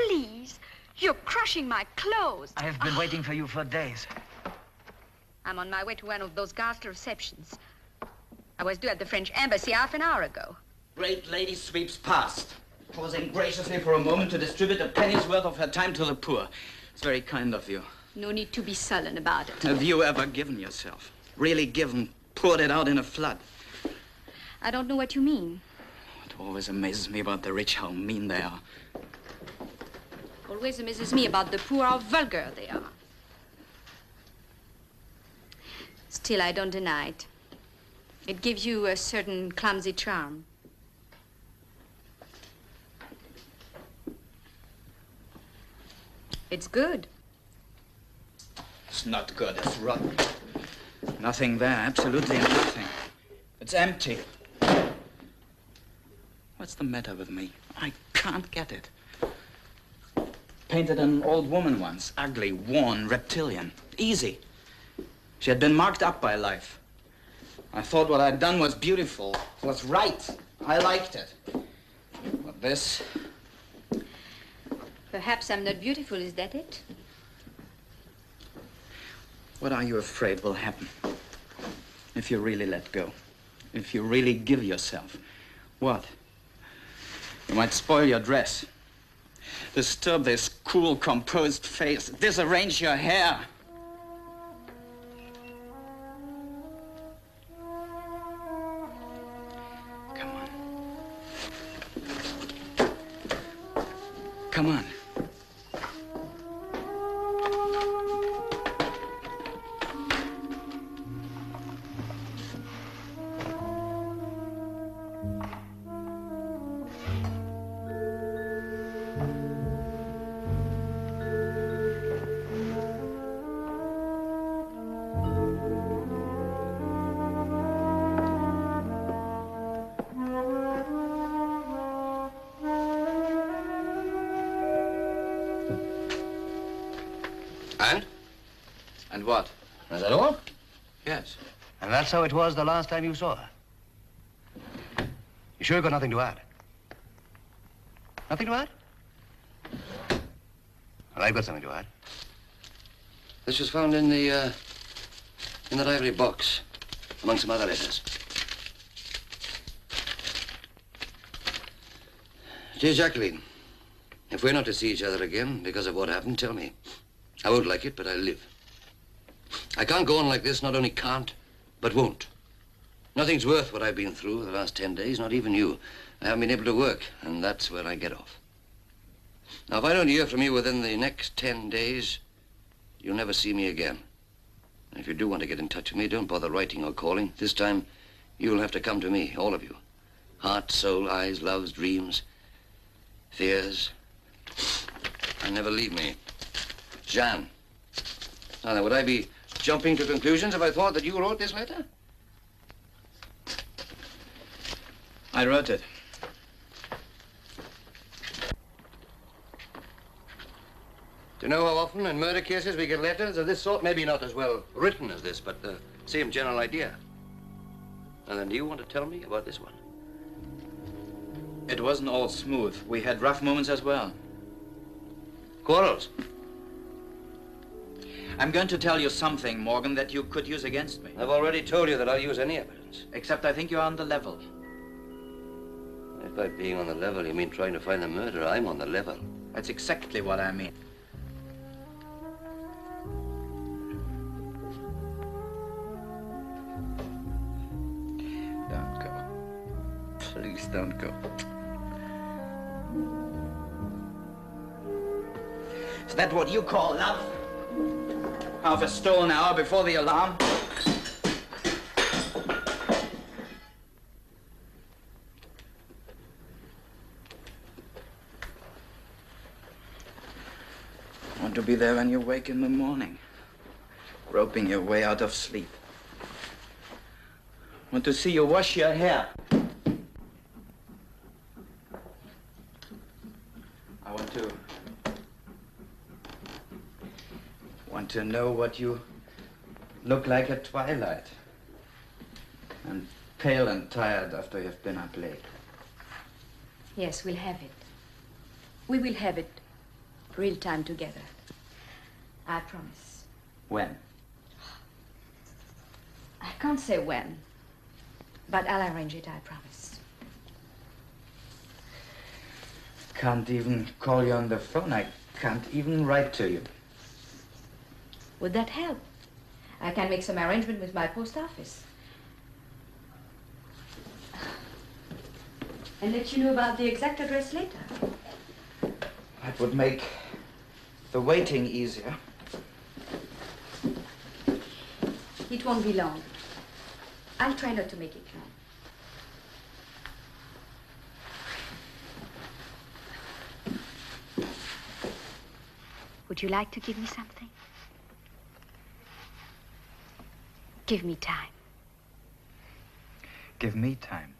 please. You're crushing my clothes. I have been waiting for you for days. I'm on my way to one of those ghastly receptions. I was due at the French embassy half an hour ago. Great lady sweeps past, pausing graciously for a moment to distribute a penny's worth of her time to the poor. It's very kind of you. No need to be sullen about it. Have you ever given yourself? Really given, poured it out in a flood? I don't know what you mean. It always amazes me about the rich how mean they are. Always amazes me about the poor how vulgar they are. Still, I don't deny it. It gives you a certain clumsy charm. It's good. It's not good, it's rotten. Nothing there, absolutely nothing. It's empty. What's the matter with me? I can't get it. Painted an old woman once, ugly, worn, reptilian. Easy. She had been marked up by life. I thought what I'd done was beautiful, was right. I liked it. But this... Perhaps I'm not beautiful, is that it? What are you afraid will happen? If you really let go. If you really give yourself. What? You might spoil your dress. Disturb this cool, composed face. Disarrange your hair. Come on. Come on. And what? Is that all? Yes. And that's how it was the last time you saw her? You sure got nothing to add? Nothing to add? Well, I've got something to add. This was found in that ivory box, among some other letters. Dear Jacqueline, if we're not to see each other again because of what happened, tell me. I won't like it, but I'll live. I can't go on like this, not only can't, but won't. Nothing's worth what I've been through the last 10 days, not even you. I haven't been able to work, and that's where I get off. Now, if I don't hear from you within the next 10 days, you'll never see me again. And if you do want to get in touch with me, don't bother writing or calling. This time, you'll have to come to me, all of you. Heart, soul, eyes, loves, dreams, fears. And never leave me. Jeanne. Now, would I be jumping to conclusions if I thought that you wrote this letter? I wrote it. Do you know how often in murder cases we get letters of this sort? Maybe not as well written as this, but the same general idea. And then do you want to tell me about this one? It wasn't all smooth. We had rough moments as well. Quarrels? I'm going to tell you something, Morgan, that you could use against me. I've already told you that I'll use any evidence. Except I think you're on the level. If by being on the level you mean trying to find the murderer, I'm on the level. That's exactly what I mean. Don't go. Please don't go. Is that what you call love? Half a stolen hour before the alarm? Want to be there when you wake in the morning, groping your way out of sleep. Want to see you wash your hair. I want to know what you look like at twilight. And pale and tired after you've been up late. Yes, we'll have it. We will have it real time together. I promise. When? I can't say when, but I'll arrange it, I promise. Can't even call you on the phone. I can't even write to you. Would that help? I can make some arrangement with my post office. And let you know about the exact address later. That would make the waiting easier. It won't be long. I'll try not to make it long. Would you like to give me something? Give me time. Give me time.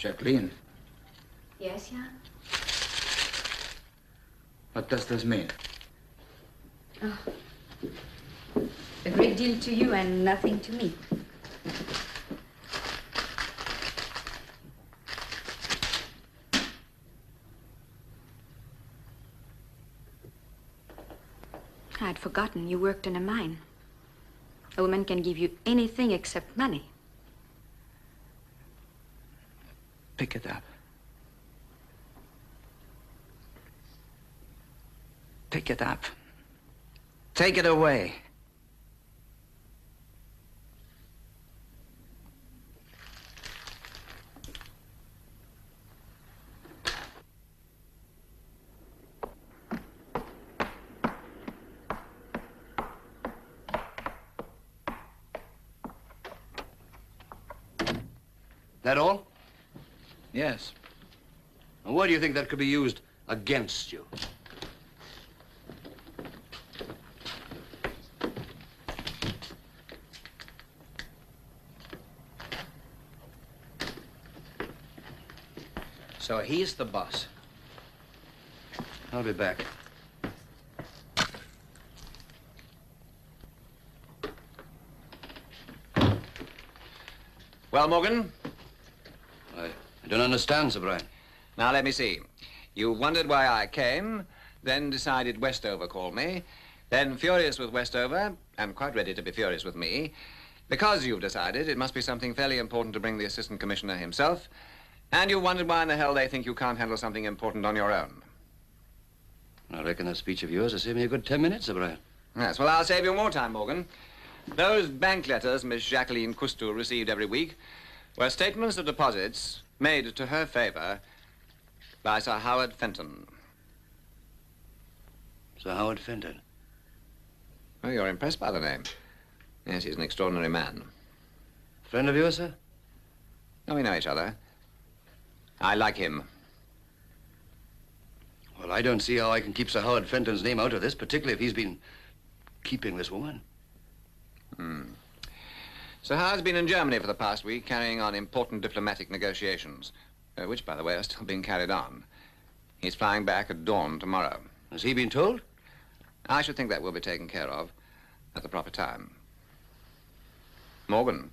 Jacqueline, Yes, Jan? what does this mean? Oh. A great deal to you and nothing to me. I'd forgotten you worked in a mine. A woman can give you anything except money. Pick it up. Pick it up. Take it away. That all? Yes. And why do you think that could be used against you? So he's the boss. I'll be back. Well, Morgan? I don't understand, Sir Brian. Now, let me see. You wondered why I came, then decided Westover called me, then furious with Westover, and quite ready to be furious with me, because you've decided it must be something fairly important to bring the Assistant Commissioner himself, and you wondered why in the hell they think you can't handle something important on your own. I reckon that speech of yours will save me a good 10 minutes, Sir Brian. Yes, well, I'll save you more time, Morgan. Those bank letters Miss Michelene Presle received every week were statements of deposits made to her favor by Sir Howard Fenton. Sir Howard Fenton? Oh, you're impressed by the name. Yes, he's an extraordinary man. Friend of yours, sir? Oh, we know each other. I like him. Well, I don't see how I can keep Sir Howard Fenton's name out of this, particularly if he's been keeping this woman. Sir Howard's been in Germany for the past week, carrying on important diplomatic negotiations, which, by the way, are still being carried on. He's flying back at dawn tomorrow. Has he been told? I should think that will be taken care of at the proper time. Morgan,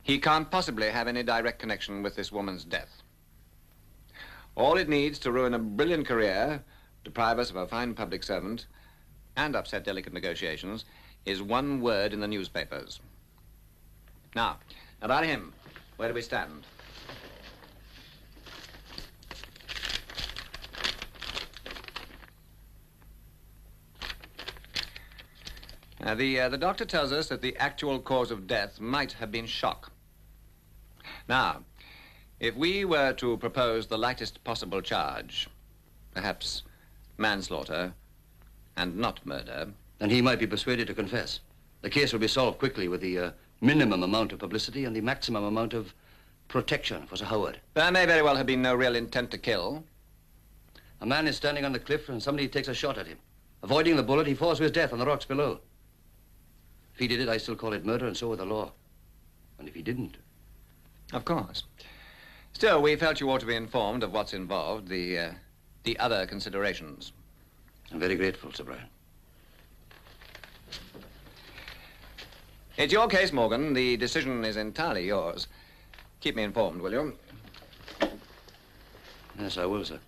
he can't possibly have any direct connection with this woman's death. All it needs to ruin a brilliant career, deprive us of a fine public servant, and upset delicate negotiations, is one word in the newspapers. Now, about him, where do we stand? The doctor tells us that the actual cause of death might have been shock. Now, if we were to propose the lightest possible charge, perhaps manslaughter and not murder, then he might be persuaded to confess. The case will be solved quickly with the minimum amount of publicity and the maximum amount of protection for Sir Howard. There may very well have been no real intent to kill. A man is standing on the cliff and somebody takes a shot at him. Avoiding the bullet, he falls to his death on the rocks below. If he did it, I still call it murder, and so would the law. And if he didn't... Of course. Still, we felt you ought to be informed of what's involved, the other considerations. I'm very grateful, Sir Brian. It's your case, Morgan. The decision is entirely yours. Keep me informed, will you? Yes, I will, sir.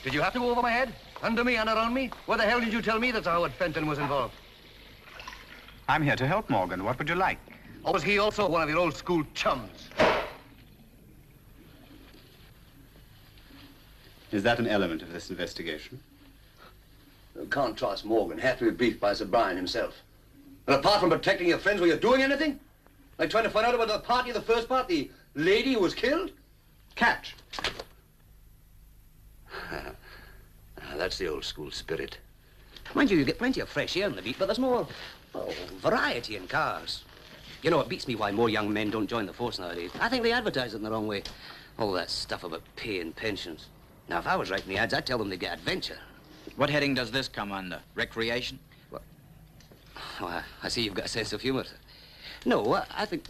Did you have to go over my head? Under me and around me? Where the hell did you tell me that Howard Fenton was involved? I'm here to help, Morgan. What would you like? Or was he also one of your old school chums? Is that an element of this investigation? You can't trust Morgan. Have to be briefed by Sir Brian himself. And apart from protecting your friends, were you doing anything? Like trying to find out about the party of the first part, the lady who was killed? Catch. That's the old school spirit. Mind you, you get plenty of fresh air on the beat, but there's more, variety in cars. You know, it beats me why more young men don't join the force nowadays. I think they advertise it in the wrong way. All that stuff about pay and pensions. Now, if I was writing the ads, I'd tell them they get adventure. What heading does this come under? Recreation? Well, I see you've got a sense of humor. No, I think...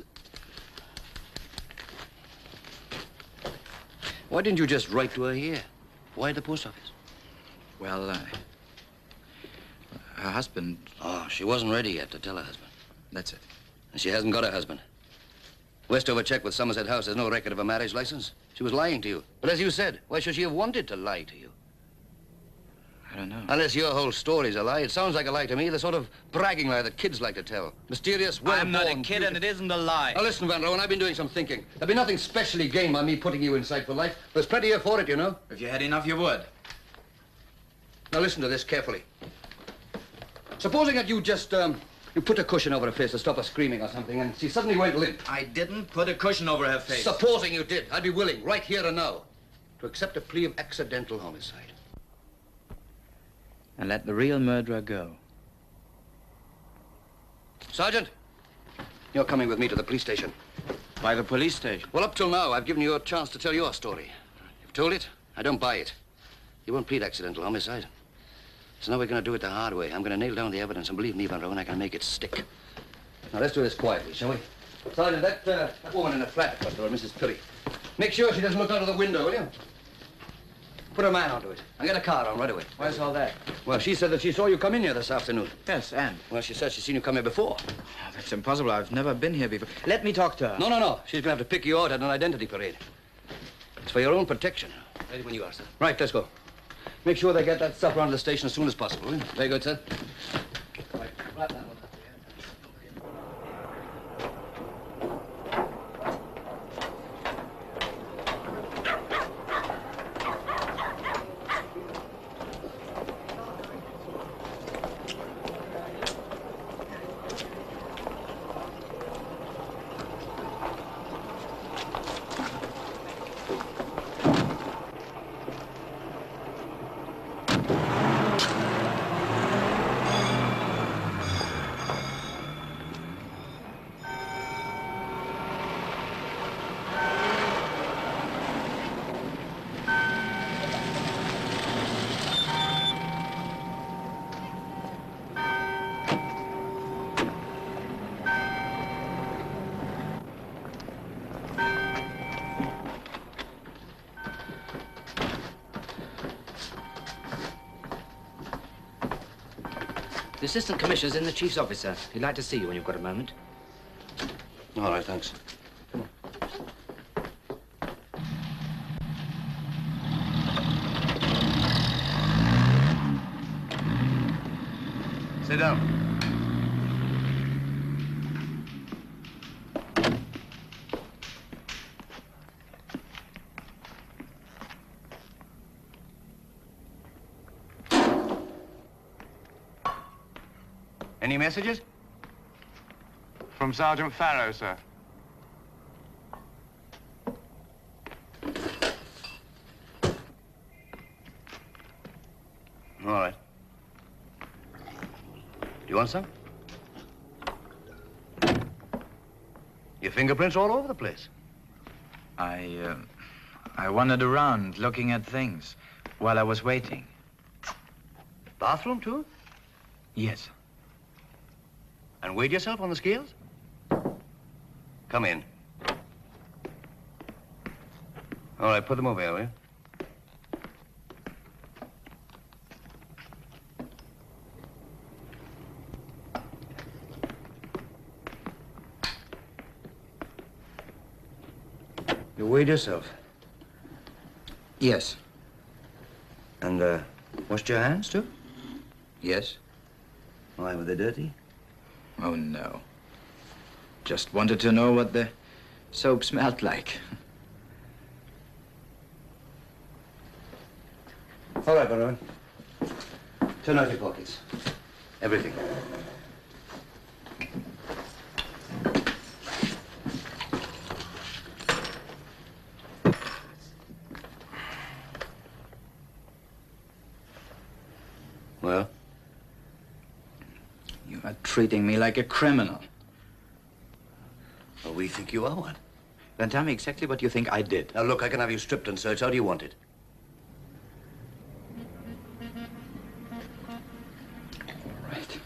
Why didn't you just write to her here? Why at the post office? Well, her husband... Oh, she wasn't ready yet to tell her husband. That's it. And she hasn't got a husband. Westover checked with Somerset House. There's no record of a marriage license. She was lying to you. But as you said, why should she have wanted to lie to you? I don't know. Unless your whole story's a lie. It sounds like a lie to me, the sort of bragging lie that kids like to tell. Mysterious, well-born... I'm not a kid, and it isn't a lie. Now, listen, Van Rowan, I've been doing some thinking. There'll be nothing specially gained by me putting you in sight for life. There's plenty here for it, you know. If you had enough, you would. Now, listen to this carefully. Supposing that you just, you put a cushion over her face to stop her screaming or something, and she suddenly went limp. I didn't put a cushion over her face. Supposing you did, I'd be willing, right here and now, to accept a plea of accidental homicide. And let the real murderer go. Sergeant, you're coming with me to the police station. Why the police station? Well, up till now, I've given you a chance to tell your story. You've told it, I don't buy it. You won't plead accidental homicide. So now we're going to do it the hard way. I'm going to nail down the evidence, and believe me, Van Rowan, I can make it stick. Now, let's do this quietly, shall we? Sergeant, that woman in the flat across the road, Mrs. Piri. Make sure she doesn't look out of the window, will you? Put a man onto it, and get a car on right away. Why's all that? Well, she said that she saw you come in here this afternoon. Yes, and? Well, she said she's seen you come here before. Oh, that's impossible. I've never been here before. Let me talk to her. No. She's going to have to pick you out at an identity parade. It's for your own protection. Ready when you are, sir. Right, let's go. Make sure they get that stuff around to the station as soon as possible, will you? Very good, sir. Right, that one. The assistant commissioner's in the chief's office, sir. He'd like to see you when you've got a moment. All right, thanks. Come on. Sit down. Any messages? From Sergeant Farrow, sir. All right. Do you want some? Your fingerprints all over the place. I wandered around looking at things while I was waiting. Bathroom, too? Yes. And weighed yourself on the scales? Come in. All right, put them over here, will you? You weighed yourself? Yes. And, washed your hands, too? Yes. Why, were they dirty? Oh, no. Just wanted to know what the soap smelled like. All right, Barone. Turn out your pockets. Everything. Well? You are treating me like a criminal. Well, we think you are one. Then tell me exactly what you think I did. Now, look, I can have you stripped and searched. How do you want it? All right.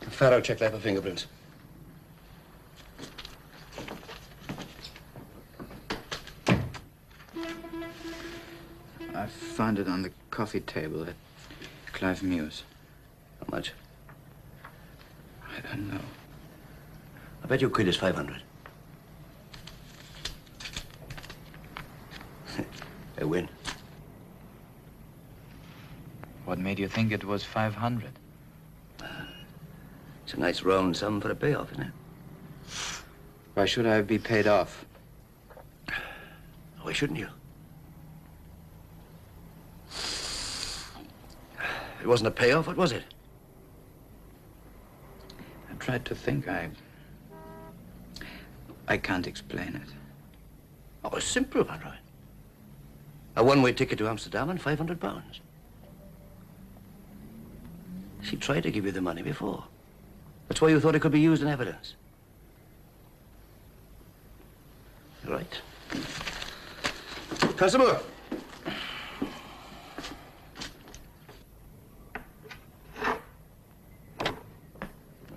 Farrow checked that for fingerprints. I found it on the coffee table at Clive Mews. How much? I don't know. I bet your quid is 500. A win. What made you think it was 500? It's a nice round sum for a payoff, isn't it? Why should I be paid off? Why shouldn't you? It wasn't a payoff, what was it? I tried to think. I can't explain it. Oh, it's simple, Van Rooyen. A one-way ticket to Amsterdam and £500. She tried to give you the money before. That's why you thought it could be used in evidence. Right. Constable.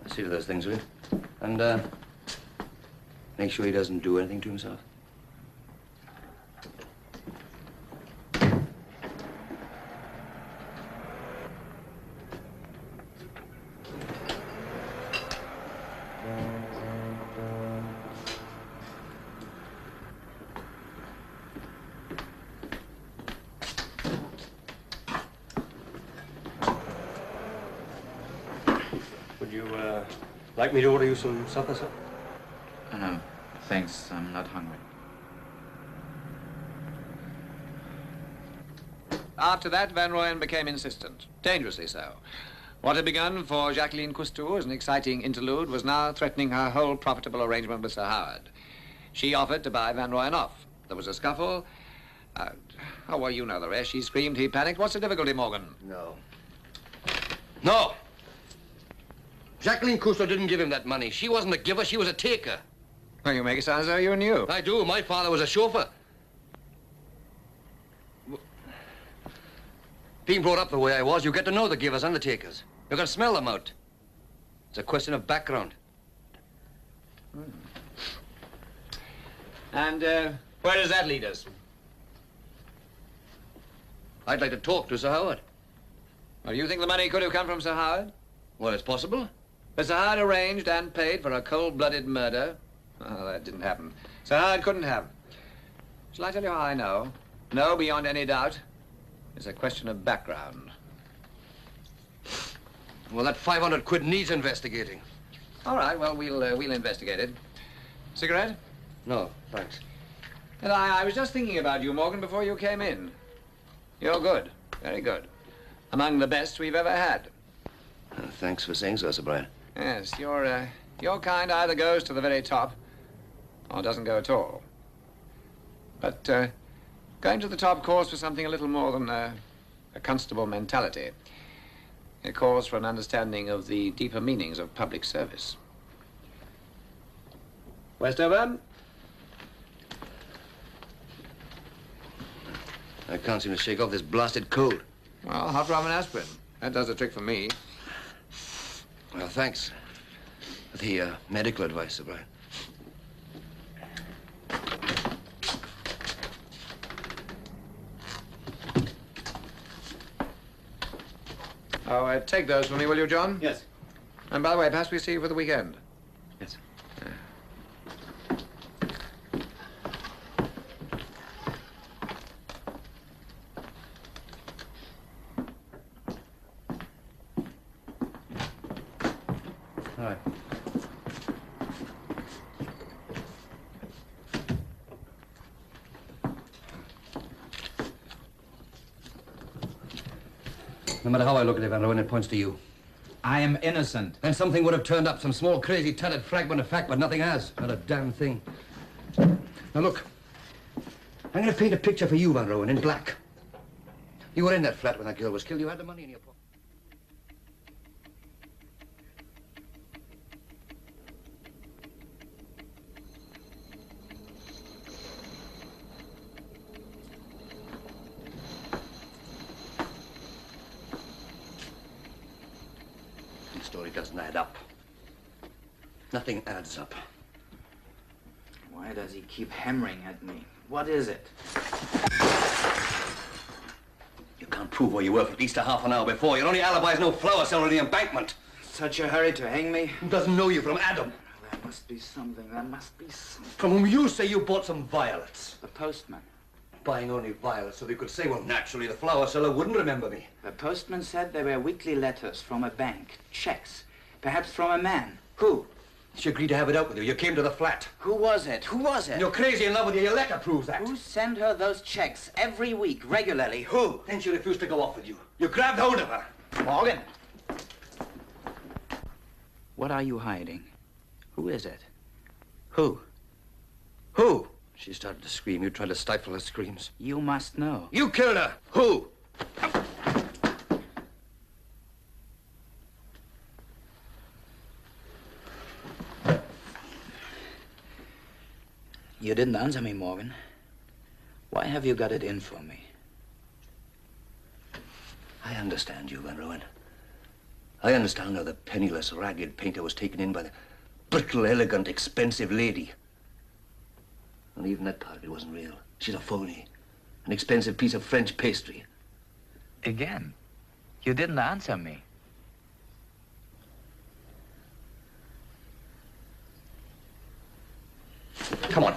See to those things, will you? And, make sure he doesn't do anything to himself. Like me to order you some supper, sir? No, thanks. I'm not hungry. After that, Van Rooyen became insistent, dangerously so. What had begun for Michelene Presle as an exciting interlude was now threatening her whole profitable arrangement with Sir Howard. She offered to buy Van Rooyen off. There was a scuffle. Oh, well, you know the rest. She screamed, he panicked. What's the difficulty, Morgan? No. No! Michelene Presle didn't give him that money. She wasn't a giver, she was a taker. Well, you make it sound as though you knew. I do. My father was a chauffeur. Being brought up the way I was, you get to know the givers and the takers. You can smell them out. It's a question of background. And where does that lead us? I'd like to talk to Sir Howard. Well, you think the money could have come from Sir Howard? Well, it's possible. But Sir Howard arranged and paid for a cold-blooded murder? Oh, that didn't happen. Sir Howard couldn't have. Shall I tell you how I know? No, beyond any doubt. It's a question of background. Well, that 500 quid needs investigating. All right, well, we'll investigate it. Cigarette? No, thanks. And I was just thinking about you, Morgan, before you came in. You're good. Very good. Among the best we've ever had. Thanks for saying so, Sir Brian. Yes, your kind either goes to the very top or doesn't go at all. But going to the top calls for something a little more than a constable mentality. It calls for an understanding of the deeper meanings of public service. Westover? I can't seem to shake off this blasted cold. Well, hot rum and aspirin. That does the trick for me. Well, thanks for the medical advice, Sir Brian. Oh, take those for me, will you, John? Yes. And by the way, perhaps we see you for the weekend. Yes. All right. No matter how I look at it, Van Rowan, it points to you. I am innocent. And something would have turned up, some small, crazy, tattered fragment of fact, but nothing has. Not a damn thing. Now, look. I'm going to paint a picture for you, Van Rowan, in black. You were in that flat when that girl was killed. You had the money in your pocket. The story doesn't add up. Nothing adds up. Why does he keep hammering at me? What is it? You can't prove where you were for at least a half an hour before. Your only alibi is no flower seller in the embankment. Such a hurry to hang me? Who doesn't know you from Adam? There must be something. There must be something. From whom you say you bought some violets. The postman. Buying only violets so they could say, well, naturally, the flower seller wouldn't remember me. The postman said they were weekly letters from a bank. Checks. Perhaps from a man. Who? She agreed to have it out with you. You came to the flat. Who was it? Who was it? You're crazy in love with you. Your letter proves that. Who sent her those checks every week, regularly? Who? Then she refused to go off with you. You grabbed hold of her. Morgan. What are you hiding? Who is it? Who? Who? She started to scream. You tried to stifle her screams. You must know. You killed her. Who? You didn't answer me, Morgan. Why have you got it in for me? I understand you, Van Rowan. I understand how the penniless, ragged painter was taken in by the brittle, elegant, expensive lady. And even that part of it wasn't real. She's a phony. An expensive piece of French pastry. Again, you didn't answer me. Come on.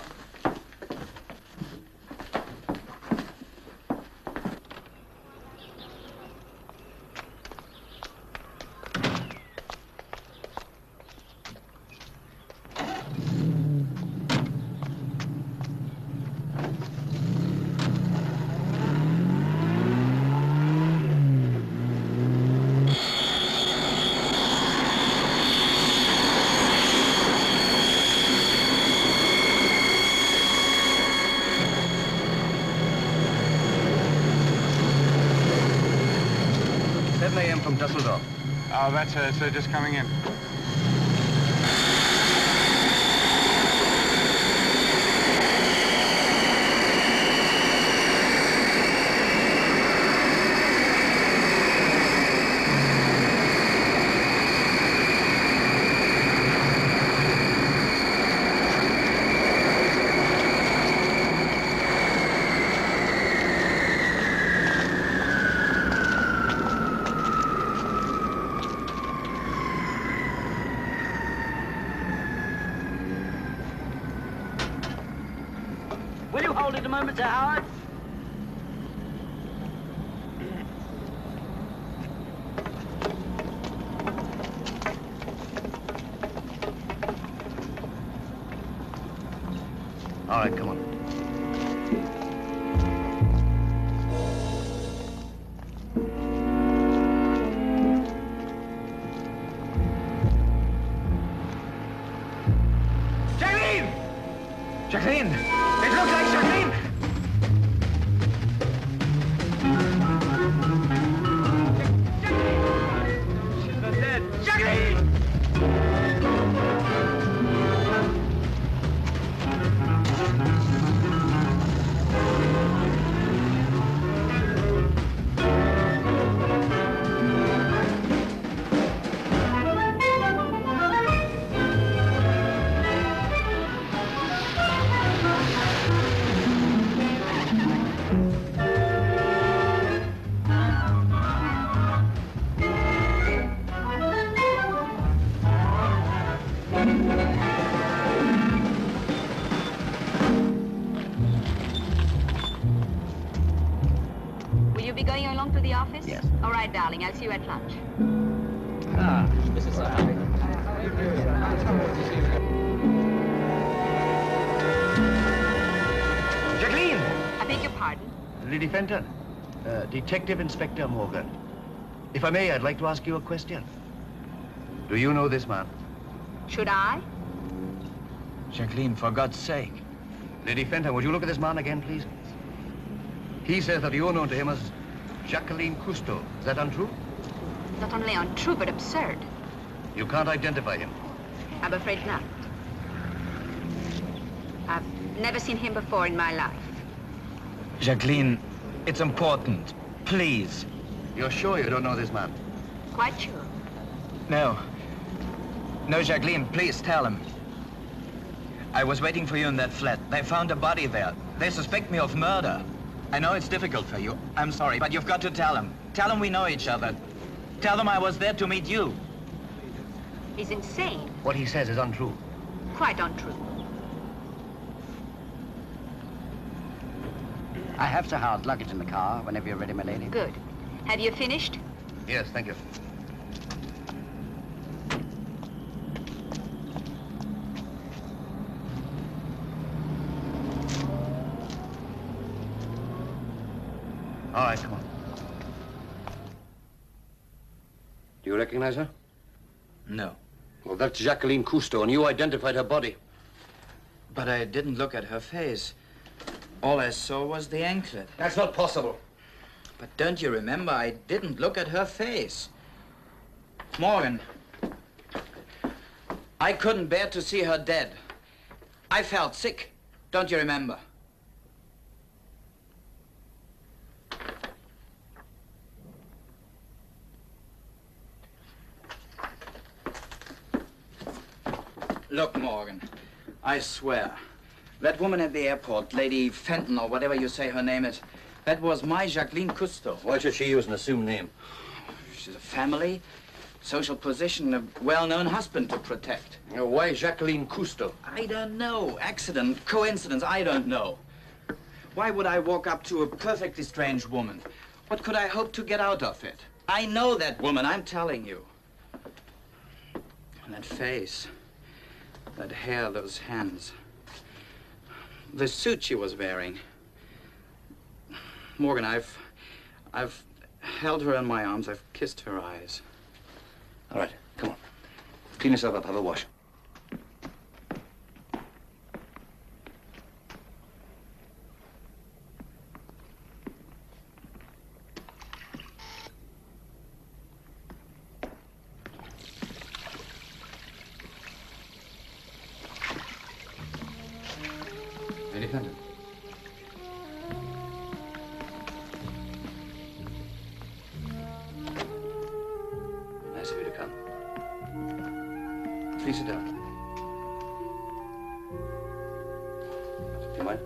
From Düsseldorf. Oh, that's her, sir, just coming in. Will you hold it a moment, Sir Howard? All right, come on. Jacqueline! Jacqueline! It looks like Jacqueline! She's not dead. Jacqueline! Will you be going along to the office? Yes. All right, darling. I'll see you at lunch. Ah, this is so happy. Jacqueline! I beg your pardon? Lady Fenton, Detective Inspector Morgan. If I may, I'd like to ask you a question. Do you know this man? Should I? Jacqueline, for God's sake. Lady Fenton, would you look at this man again, please? He says that you're known to him as Jacqueline Cousteau. Is that untrue? Not only untrue, but absurd. You can't identify him. I'm afraid not. I've never seen him before in my life. Jacqueline, it's important. Please. You're sure you don't know this man? Quite sure. No. No, Jacqueline, please tell him. I was waiting for you in that flat. They found a body there. They suspect me of murder. I know it's difficult for you. I'm sorry, but you've got to tell him. Tell him we know each other. Tell them I was there to meet you. He's insane. What he says is untrue. Quite untrue. I have Sir Howard's luggage in the car whenever you're ready, my lady. Good. Have you finished? Yes, thank you. All right, come on. Do you recognize her? No. Well, that's Jacqueline Cousteau, and you identified her body. But I didn't look at her face. All I saw was the anklet. That's not possible. But don't you remember, I didn't look at her face. Morgan, I couldn't bear to see her dead. I felt sick. Don't you remember? Look, Morgan, I swear, that woman at the airport, Lady Fenton, or whatever you say her name is, that was my Jacqueline Cousteau. Why should she use an assumed name? She's a family, social position, a well-known husband to protect. Why Jacqueline Cousteau? I don't know. Accident, coincidence, I don't know. Why would I walk up to a perfectly strange woman? What could I hope to get out of it? I know that woman, I'm telling you. And that face, that hair, those hands. The suit she was wearing. Morgan, I've held her in my arms. I've kissed her eyes. All right, come on. Clean yourself up, have a wash. Lady Fenton. Nice of you to come. Please sit down. Do you mind?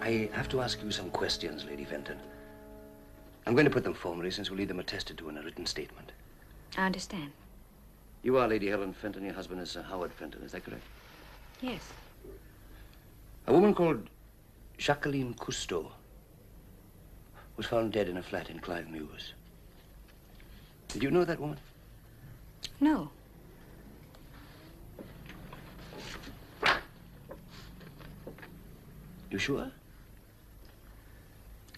I have to ask you some questions, Lady Fenton. I'm going to put them formally since we'll need them attested to in a written statement. I understand. You are Lady Helen Fenton. Your husband is Sir Howard Fenton. Is that correct? Yes. A woman called Michelene Presle was found dead in a flat in Clive Mews. Did you know that woman? No. You sure?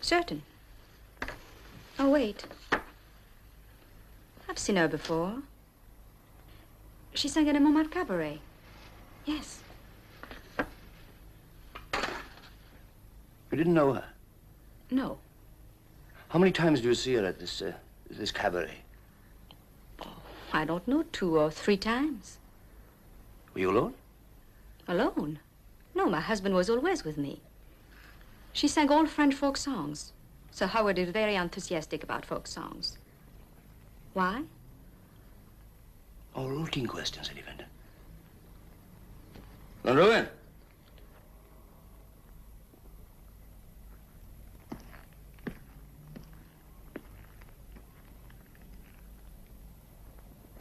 Certain. Oh, wait. I've seen her before. She sang at a Montmartre cabaret. Yes. You didn't know her? No. How many times do you see her at this cabaret? I don't know, 2 or 3 times. Were you alone? Alone? No, my husband was always with me. She sang all French folk songs. Sir Howard is very enthusiastic about folk songs. Why? All routine questions, Lady Fenton. Ruin.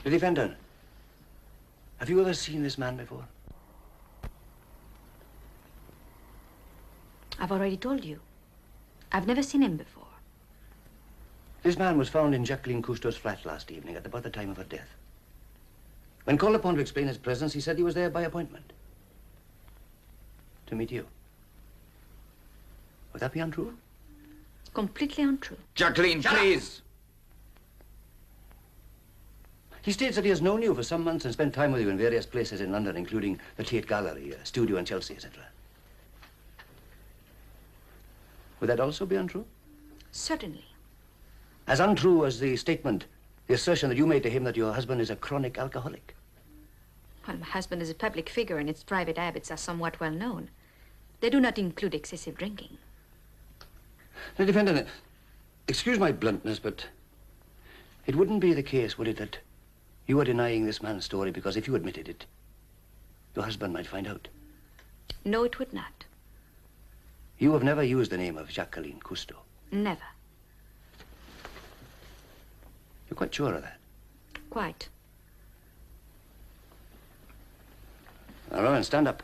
Lady Fenton, have you ever seen this man before? I've already told you. I've never seen him before. This man was found in Jacqueline Cousteau's flat last evening at about the time of her death. When called upon to explain his presence, he said he was there by appointment. To meet you. Would that be untrue? Completely untrue. Jacqueline, please. He states that he has known you for some months and spent time with you in various places in London, including the Tate Gallery, a studio in Chelsea, etc. Would that also be untrue? Certainly. As untrue as the statement, the assertion that you made to him that your husband is a chronic alcoholic. Well, my husband is a public figure and his private habits are somewhat well known. They do not include excessive drinking. Lady Fenton, excuse my bluntness, but it wouldn't be the case, would it, that you are denying this man's story because if you admitted it, your husband might find out? No, it would not. You have never used the name of Jacqueline Cousteau? Never. You're quite sure of that? Quite. All right, stand up.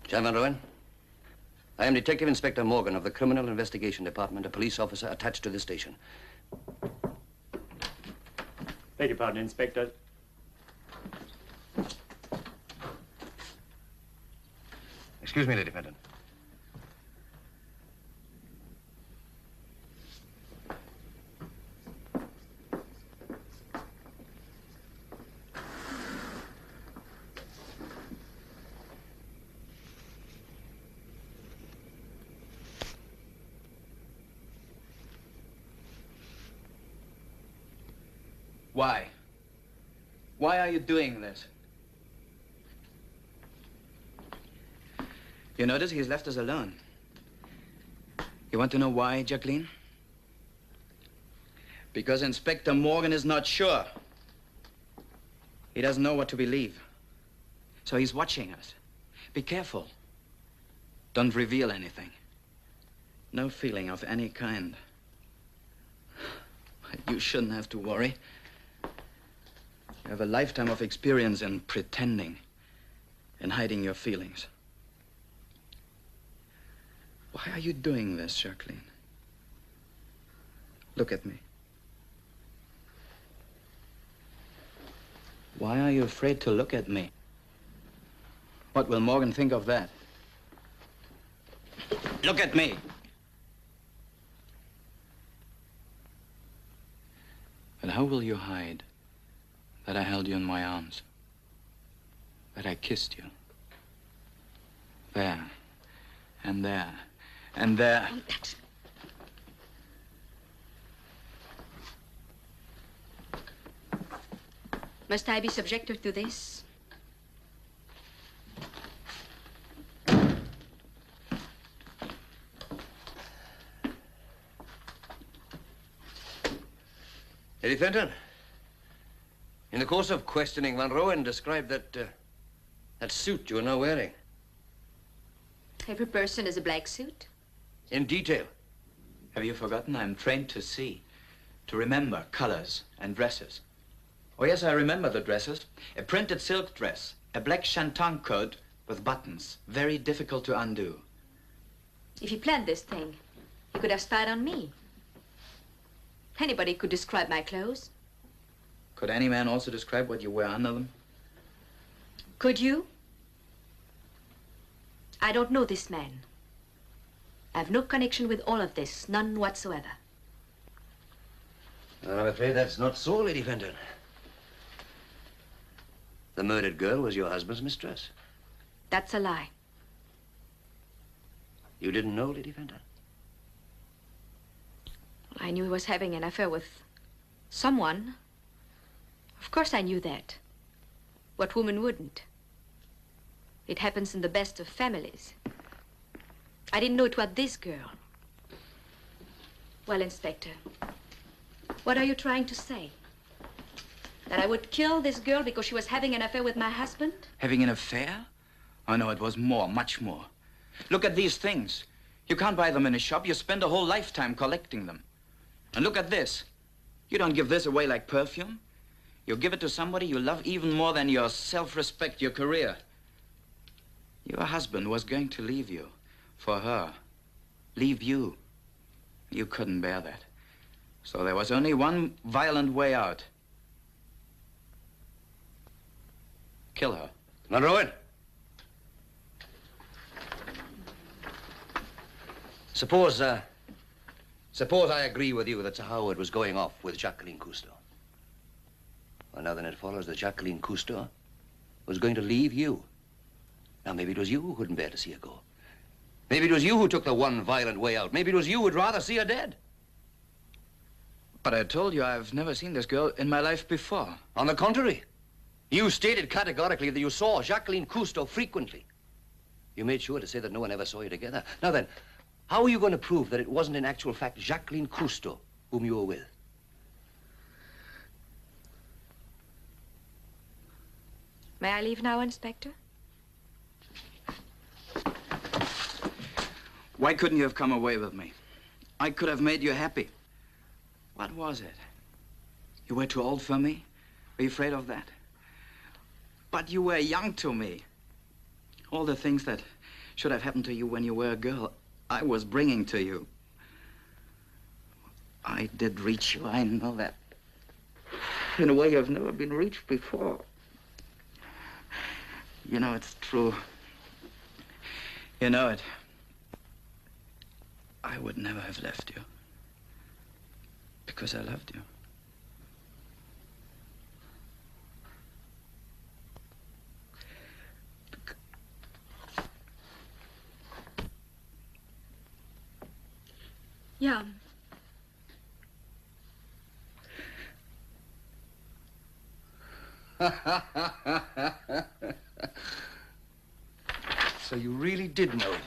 John Van Royen, I am Detective Inspector Morgan of the Criminal Investigation Department, a police officer attached to this station. Beg your pardon, Inspector. Excuse me, Lady Fenton. Why? Why are you doing this? You notice he's left us alone. You want to know why, Jacqueline? Because Inspector Morgan is not sure. He doesn't know what to believe. So he's watching us. Be careful. Don't reveal anything. No feeling of any kind. You shouldn't have to worry. You have a lifetime of experience in pretending and hiding your feelings. Why are you doing this, Jacqueline? Look at me. Why are you afraid to look at me? What will Morgan think of that? Look at me. But how will you hide that I held you in my arms? That I kissed you? There, and there, and there. Must I be subjected to this? Lady Fenton, In the course of questioning, Van Roen described that suit you are now wearing. Every person has a black suit. In detail. Have you forgotten? I'm trained to see, to remember colors and dresses. Oh, yes, I remember the dresses. A printed silk dress, a black shantung coat with buttons, very difficult to undo. If you planned this thing, you could have spied on me. Anybody could describe my clothes. Could any man also describe what you wear under them? Could you? I don't know this man. I have no connection with all of this, none whatsoever. Well, I'm afraid that's not so, Lady Fenton. The murdered girl was your husband's mistress. That's a lie. You didn't know, Lady Fenton? I knew he was having an affair with someone. Of course I knew that. What woman wouldn't? It happens in the best of families. I didn't know it was this girl. Well, Inspector, what are you trying to say? That I would kill this girl because she was having an affair with my husband? Having an affair? Oh, no, it was more, much more. Look at these things. You can't buy them in a shop. You spend a whole lifetime collecting them. And look at this. You don't give this away like perfume. You give it to somebody you love even more than your self-respect, your career. Your husband was going to leave you for her. Leave you. You couldn't bear that. So there was only one violent way out. Kill her. Van Roen. Suppose I agree with you that Sir Howard was going off with Jacqueline Cousteau. Well, now then it follows that Jacqueline Cousteau was going to leave you. Now, maybe it was you who couldn't bear to see her go. Maybe it was you who took the one violent way out. Maybe it was you who'd rather see her dead. But I told you I've never seen this girl in my life before. On the contrary, you stated categorically that you saw Jacqueline Cousteau frequently. You made sure to say that no one ever saw you together. Now then, how are you going to prove that it wasn't in actual fact Jacqueline Cousteau whom you were with? May I leave now, Inspector? Why couldn't you have come away with me? I could have made you happy. What was it? You were too old for me? Were you afraid of that? But you were young to me. All the things that should have happened to you when you were a girl, I was bringing to you. I did reach you, I know that. In a way you've never been reached before. You know it's true. You know it. I would never have left you. Because I loved you. Yeah. So you really did know it.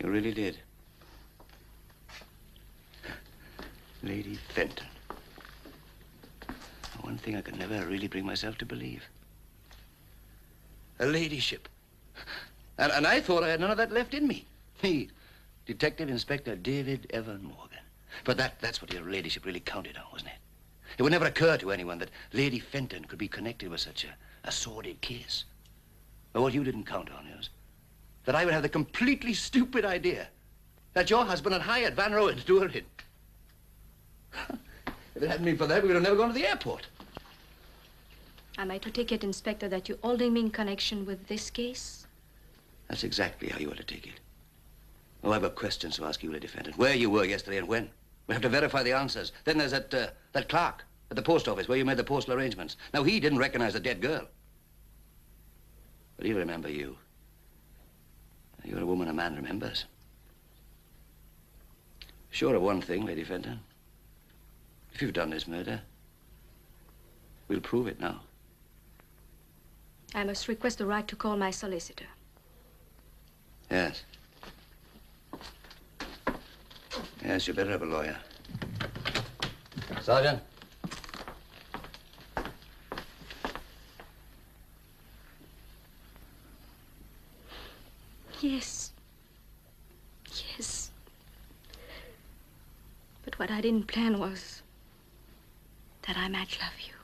You really did. Lady Fenton. One thing I could never really bring myself to believe. A ladyship. And I thought I had none of that left in me. Me, Detective Inspector David Evan Morgan. But that's what your ladyship really counted on, wasn't it? It would never occur to anyone that Lady Fenton could be connected with such a sordid case. But what you didn't count on is that I would have the completely stupid idea that your husband had hired Van Roen to do her in. If it hadn't been for that, we would have never gone to the airport. Am I to take it, Inspector, that you're holding me in connection with this case? That's exactly how you ought to take it. Oh, I've got questions to ask you, Lady Fenton. Where you were yesterday and when. We have to verify the answers. Then there's that clerk at the post office where you made the postal arrangements. Now, he didn't recognize the dead girl. But he'll remember you. You're a woman a man remembers. Sure of one thing, Lady Fenton. If you've done this murder, we'll prove it now. I must request the right to call my solicitor. Yes. Yes, you better have a lawyer. Sergeant. Yes. Yes. But what I didn't plan was that I might love you.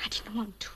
I didn't want to.